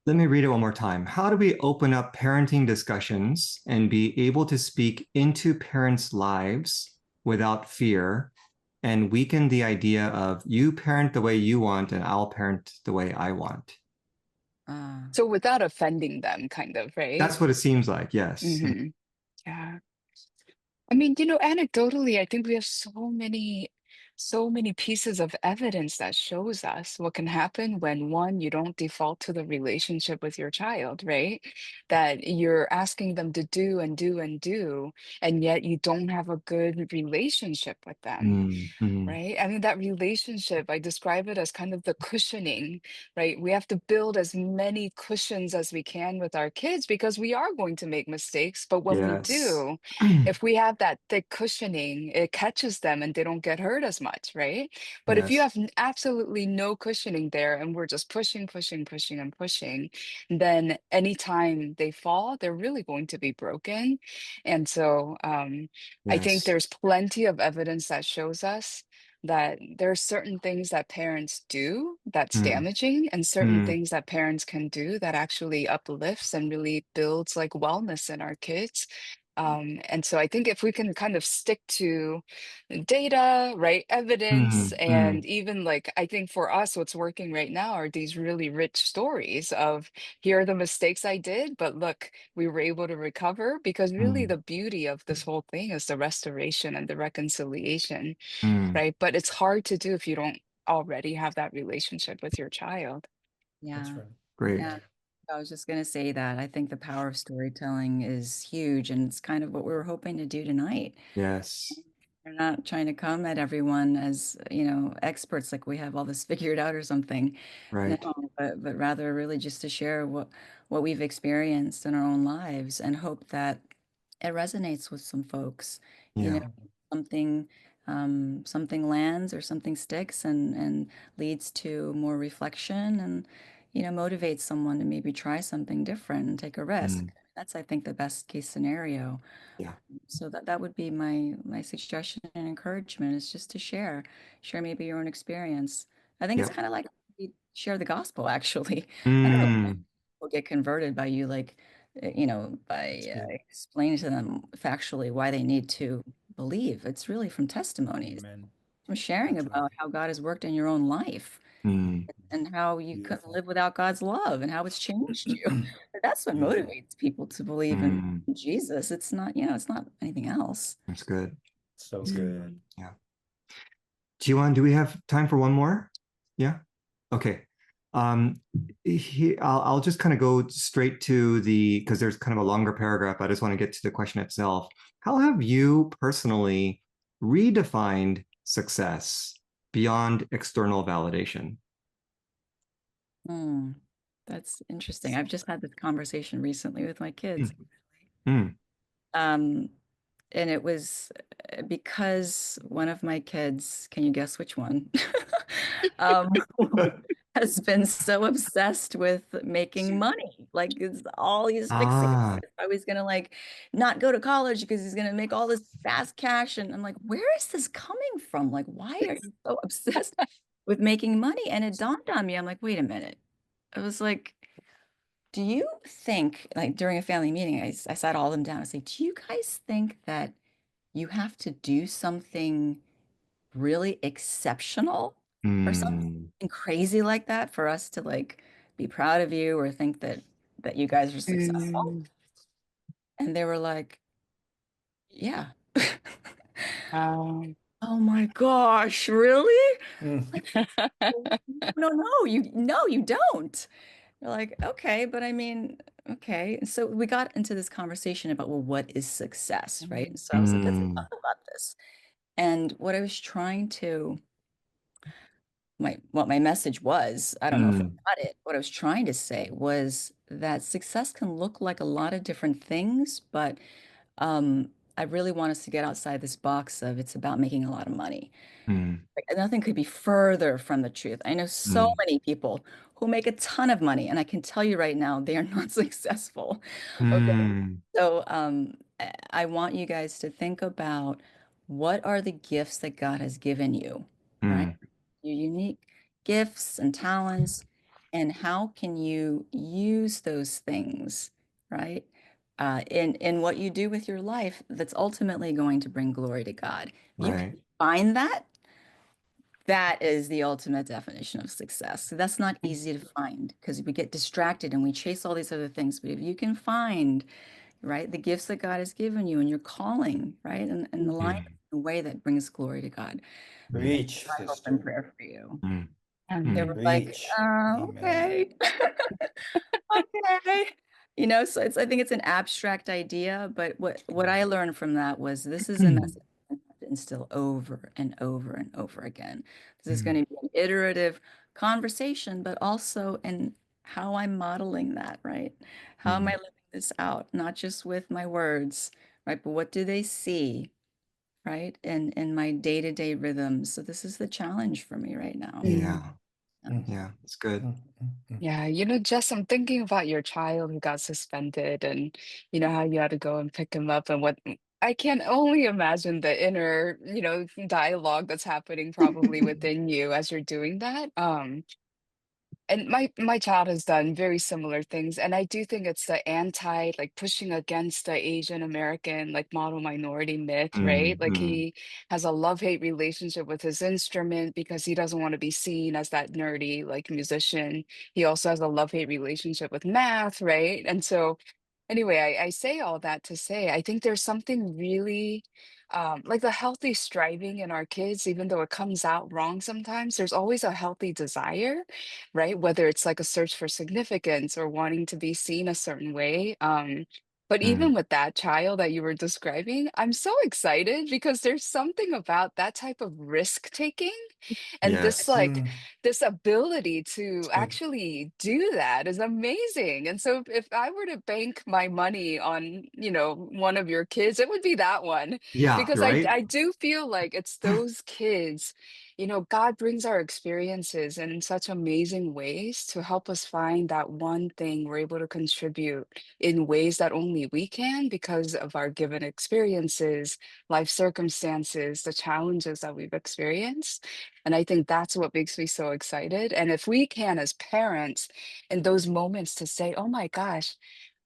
Let me read it one more time. How do we open up parenting discussions and be able to speak into parents' lives without fear and weaken the idea of you parent the way you want and I'll parent the way I want? Uh, So without offending them, kind of, right? That's what it seems like, yes. Hmm. Yeah. I mean, anecdotally, I think we have so many pieces of evidence that shows us what can happen when one, you don't default to the relationship with your child, right? That you're asking them to do and do and do, and yet you don't have a good relationship with them. Mm, mm, Right? I mean, that relationship, I describe it as kind of the cushioning, right? We have to build as many cushions as we can with our kids because we are going to make mistakes. But when we yes. do, if we have that thick cushioning, it catches them and they don't get hurt as much, right? But if you Yes. have absolutely no cushioning there and we're just pushing, pushing, pushing, and pushing, then anytime they fall, they're really going to be broken. And so I think Yes. there's plenty of evidence that shows us that there are certain things that parents do that's Mm, damaging and certain mm, things that parents can do that actually uplifts and really builds like wellness in our kids. And so I think if we can kind of stick to data, right, evidence, mm, mm, and even like I think for us, what's working right now are these really rich stories of here are the mistakes I did, but look, we were able to recover because really mm, the beauty of this whole thing is the restoration and the reconciliation, mm. right? But it's hard to do if you don't already have that relationship with your child. That's yeah. right. Great. Yeah. I was just going to say that I think the power of storytelling is huge, and it's kind of what we were hoping to do tonight. Yes. We're not trying to come at everyone as, experts, like we have all this figured out or something. No, Right. but rather really just to share what we've experienced in our own lives and hope that it resonates with some folks. You know, Yeah. something something lands or something sticks and leads to more reflection and motivates someone to maybe try something different and take a risk. Mm, That's, I think, the best case scenario. yeah. So that would be my suggestion and encouragement is just to share maybe your own experience. I think it's Yep. kind of like we share the gospel, actually. I don't know if Mm, people get converted by you, like, That's by good. explaining to them factually why they need to believe. It's really from testimonies, Amen. from sharing That's right. about how God has worked in your own life. Mm, and how you couldn't Beautiful. live without God's love and how it's changed you. That's what Beautiful. motivates people to believe in mm, Jesus. It's not, it's not anything else. that's good. So good. Yeah. Jiwan, do we have time for one more? Yeah. Okay. Um, I'll just kind of go straight to because there's kind of a longer paragraph. I just want to get to the question itself. How have you personally redefined success beyond external validation? Hmm. That's interesting. I've just had this conversation recently with my kids. Mm, Um, and it was because one of my kids, can you guess which one? um, has been so obsessed with making money. Like it's all he's fixated ah, with. I was gonna like not go to college because he's gonna make all this fast cash. And I'm like, where is this coming from? Like, why are you so obsessed with making money? And it dawned on me, I'm like, wait a minute. I was like, do you think, like during a family meeting, I sat all of them down and say, do you guys think that you have to do something really exceptional or something mm, crazy like that for us to like be proud of you or think that you guys are successful? Mm, And they were like, yeah. um, Oh my gosh, really? Mm. Like, no, no, you don't. They're like, okay, but I mean, okay. And so we got into this conversation about, well, what is success, right? And so I was like, let's mm, talk about this. And what I was trying to, what my message was, I don't know if I mm, got it. What I was trying to say was that success can look like a lot of different things, but I really want us to get outside this box of it's about making a lot of money. mm, Like, nothing could be further from the truth. I know so mm, many people who make a ton of money, and I can tell you right now, they are not successful. Okay. mm, So I want you guys to think about what are the gifts that God has given you, right? mm, Your unique gifts and talents, and how can you use those things, right? In what you do with your life that's ultimately going to bring glory to God. If you can right. find that, that is the ultimate definition of success. So that's not easy to find because we get distracted and we chase all these other things. But if you can find, right, the gifts that God has given you and your calling, right, and the line Mm, the way that brings glory to God, mm, Preach, my hope and sister. prayer for you. mm, They mm, were like, Preach. Amen. okay. Okay. So I think it's an abstract idea, but what I learned from that was this is a message I have to instill over and over and over again. This is mm, going to be an iterative conversation, but also in how I'm modeling that, right? How am I mm. living this out? Not just with my words, right? But what do they see, right? In my day-to-day rhythms. So this is the challenge for me right now. mm. Yeah, Yeah. Mm, yeah, it's good. mm, mm, Yeah, Jess, I'm thinking about your child who got suspended and how you had to go and pick him up and what I can only imagine the inner, dialogue that's happening probably within you as you're doing that. And my child has done very similar things, and I do think it's the anti, like pushing against the Asian American like model minority myth, right? Mm, Like mm, he has a love-hate relationship with his instrument because he doesn't want to be seen as that nerdy like musician. He also has a love-hate relationship with math, right? And so anyway, I say all that to say I think there's something really like the healthy striving in our kids, even though it comes out wrong sometimes, there's always a healthy desire, right? Whether it's like a search for significance or wanting to be seen a certain way. But mm. even with that child that you were describing, I'm so excited because there's something about that type of risk taking and this Yes, like mm. this ability to It's good. actually do that is amazing. And so if I were to bank my money on, one of your kids, it would be that one yeah, because you're right. I do feel like it's those kids, God brings our experiences in such amazing ways to help us find that one thing we're able to contribute in ways that only we can because of our given experiences, life circumstances, the challenges that we've experienced. And I think that's what makes me so excited. And if we can, as parents, in those moments to say, oh my gosh,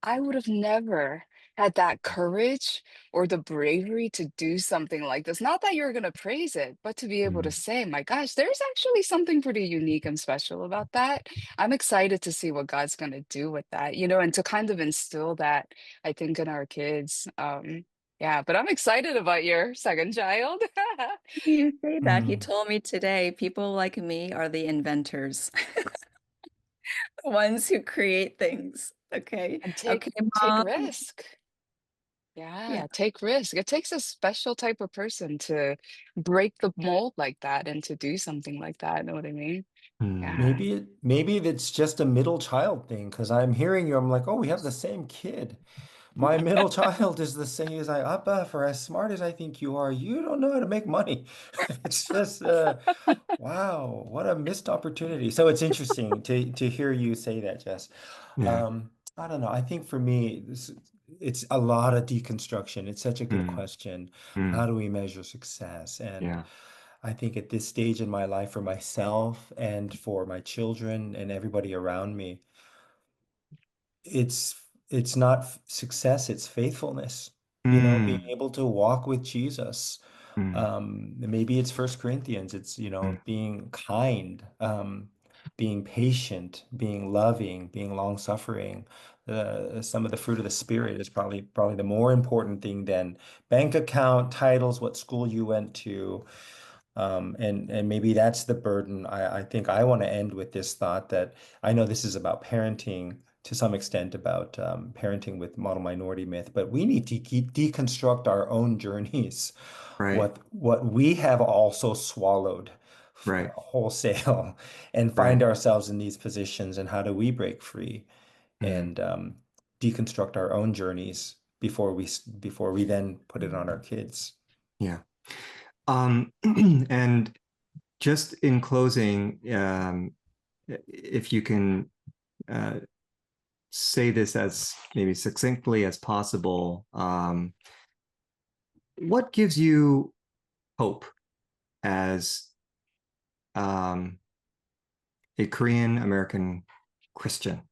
I would have never had that courage or the bravery to do something like this. Not that you're going to praise it, but to be able to Mm. say, my gosh, there's actually something pretty unique and special about that. I'm excited to see what God's going to do with that, and to kind of instill that, I think, in our kids. Yeah, but I'm excited about your second child. You say that. He Mm. told me today, people like me are the inventors, the ones who create things. Okay. And Okay, take mom. risk. Yeah. Yeah, take risk. It takes a special type of person to break the mold like that and to do something like that. Know what I mean? Mm. Yeah. Maybe it's just a middle child thing because I'm hearing you. I'm like, oh, we have the same kid. My middle child is the same as Appa, for as smart as I think you are, you don't know how to make money. It's just wow, what a missed opportunity. So it's interesting to hear you say that, Jess. Yeah. I don't know. I think for me, it's a lot of deconstruction. It's such a good Mm. question. How Mm. do we measure success? And Yeah. I think at this stage in my life, for myself and for my children and everybody around me, it's it's not success, it's faithfulness. Being Mm. able to walk with Jesus. Mm. Maybe it's First Corinthians. It's, Mm. being kind, being patient, being loving, being long-suffering. Some of the fruit of the Spirit is probably the more important thing than bank account, titles, what school you went to. And maybe that's the burden. I think I want to end with this thought that I know this is about parenting to some extent, about parenting with model minority myth, but we need to keep deconstruct our own journeys, Right. what we have also swallowed Right. wholesale, and find Right. ourselves in these positions, and how do we break free Mm. and deconstruct our own journeys before we then put it on our kids. Yeah. And just in closing, if you can uh, say this as maybe succinctly as possible, what gives you hope as um, a Korean American Christian?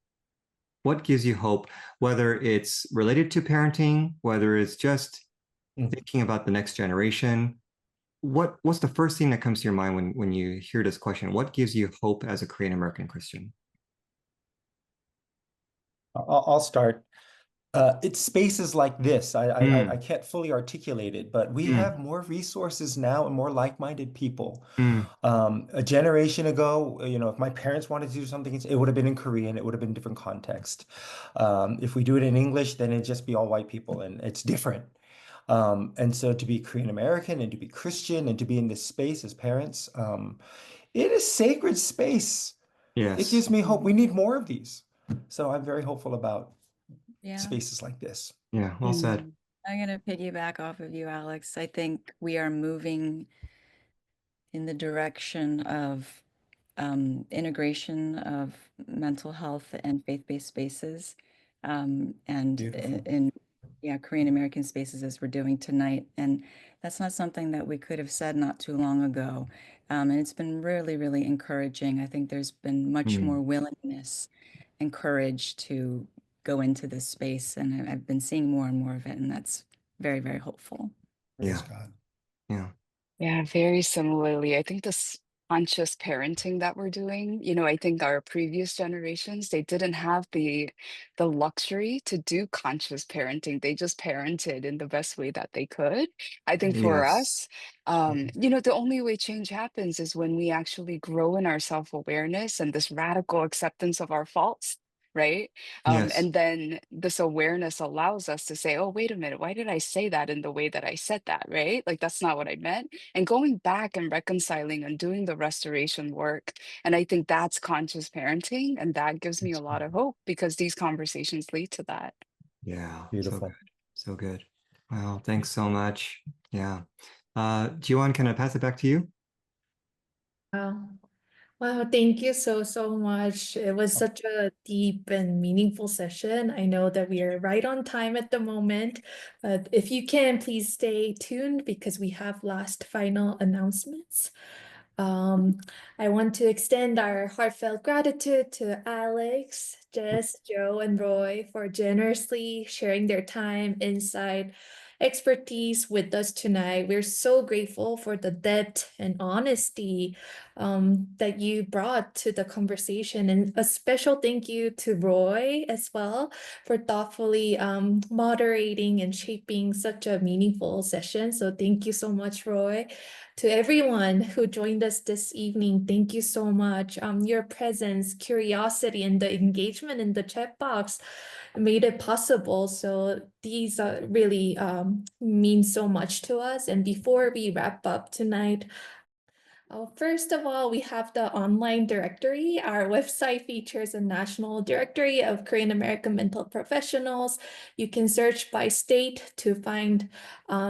What gives you hope, whether it's related to parenting, whether it's just Mhm. thinking about the next generation? What's the first thing that comes to your mind when you hear this question? What gives you hope as a Korean American Christian? I'll start. It's spaces like this. I Mm. can't fully articulate it, but we Mm. have more resources now and more like-minded people. Mm. A generation ago, if my parents wanted to do something, it would have been in Korean. It would have been a different context. If we do it in English, then it'd just be all white people, and it's different. And so to be Korean American and to be Christian and to be in this space as parents, it is sacred space. It Yes. gives me hope. We need more of these. So I'm very hopeful about Yeah. spaces like this. Yeah. Well said. Mm. I'm going to piggyback off of you, Alex. I think we are moving in the direction of integration of mental health and faith-based spaces, and Beautiful. in yeah, Korean American spaces as we're doing tonight. And that's not something that we could have said not too long ago. And it's been really, really encouraging. I think there's been much Mm. more willingness and courage to go into this space, and I've been seeing more and more of it, and that's very, very hopeful. Praise Yeah. God. Yeah. Yeah, very similarly. I think this conscious parenting that we're doing, I think our previous generations, they didn't have the luxury to do conscious parenting. They just parented in the best way that they could. I think for Yes. us, the only way change happens is when we actually grow in our self-awareness and this radical acceptance of our faults. Right. Yes. And then this awareness allows us to say, oh, wait a minute, why did I say that in the way that I said that? Right. Like, that's not what I meant, and going back and reconciling and doing the restoration work. And I think that's conscious parenting. And that gives me a That's lot of good. hope because these conversations lead to that. Yeah. So good. Beautiful. So good. Wow. Thanks so much. Yeah. Jiwon, can I pass it back to you? Wow. Wow, thank you so much. It was such a deep and meaningful session. I know that we are right on time at the moment, but if you can, please stay tuned because we have last final announcements. I want to extend our heartfelt gratitude to Alex, Jess, Joe, and Roy for generously sharing their time, insight, expertise with us tonight. We're so grateful for the depth and honesty that you brought to the conversation. And a special thank you to Roy as well for thoughtfully moderating and shaping such a meaningful session. So thank you so much, Roy. To everyone who joined us this evening, thank you so much. Your presence, curiosity, and the engagement in the chat box made it possible. So these really mean so much to us. And before we wrap up tonight, first of all, we have the online directory. Our website features a national directory of Korean American mental professionals. You can search by state to find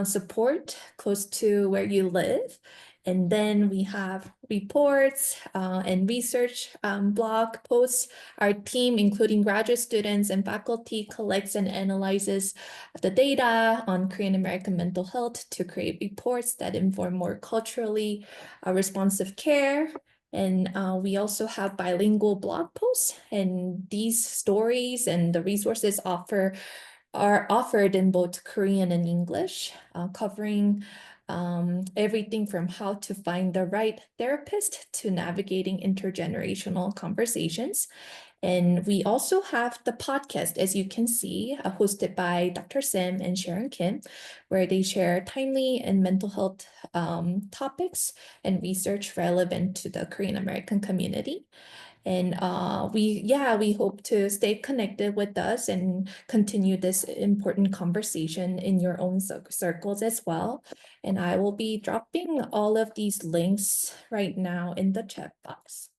support close to where you live. And then we have reports and research blog posts. Our team, including graduate students and faculty, collects and analyzes the data on Korean American mental health to create reports that inform more culturally responsive care. And we also have bilingual blog posts, and these stories and the resources are offered in both Korean and English, covering everything from how to find the right therapist to navigating intergenerational conversations. And we also have the podcast, as you can see, hosted by Dr. Sim and Sharon Kim, where they share timely and mental health topics and research relevant to the Korean American community. And we hope to stay connected with us and continue this important conversation in your own circles as well. And I will be dropping all of these links right now in the chat box.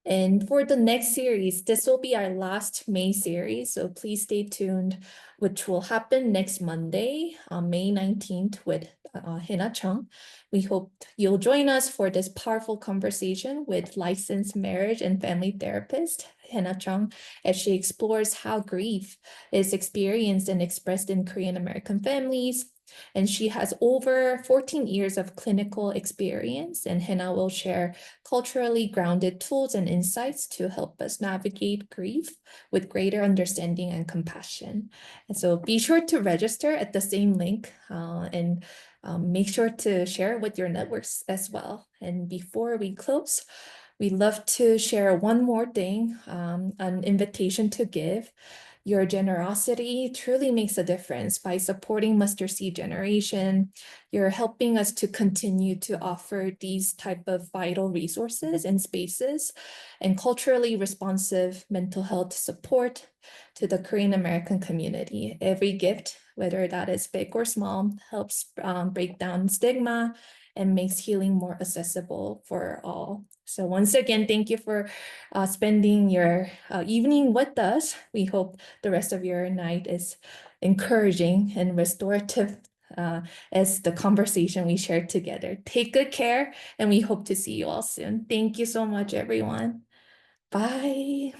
And for the next series, this will be our last May series, so please stay tuned, which will happen next Monday, on May 19th with Hina Chung. We hope you'll join us for this powerful conversation with licensed marriage and family therapist Hina Chung as she explores how grief is experienced and expressed in Korean American families. And she has over 14 years of clinical experience, and Hina will share culturally grounded tools and insights to help us navigate grief with greater understanding and compassion. And so be sure to register at the same link and make sure to share with your networks as well. And before we close, we'd love to share one more thing, an invitation to give. Your generosity truly makes a difference. By supporting Mustard Seed Generation, you're helping us to continue to offer these type of vital resources and spaces and culturally responsive mental health support to the Korean American community. Every gift, whether that is big or small, helps break down stigma and makes healing more accessible for all. So once again, thank you for spending your evening with us. We hope the rest of your night is encouraging and restorative as the conversation we shared together. Take good care, and we hope to see you all soon. Thank you so much, everyone. Bye.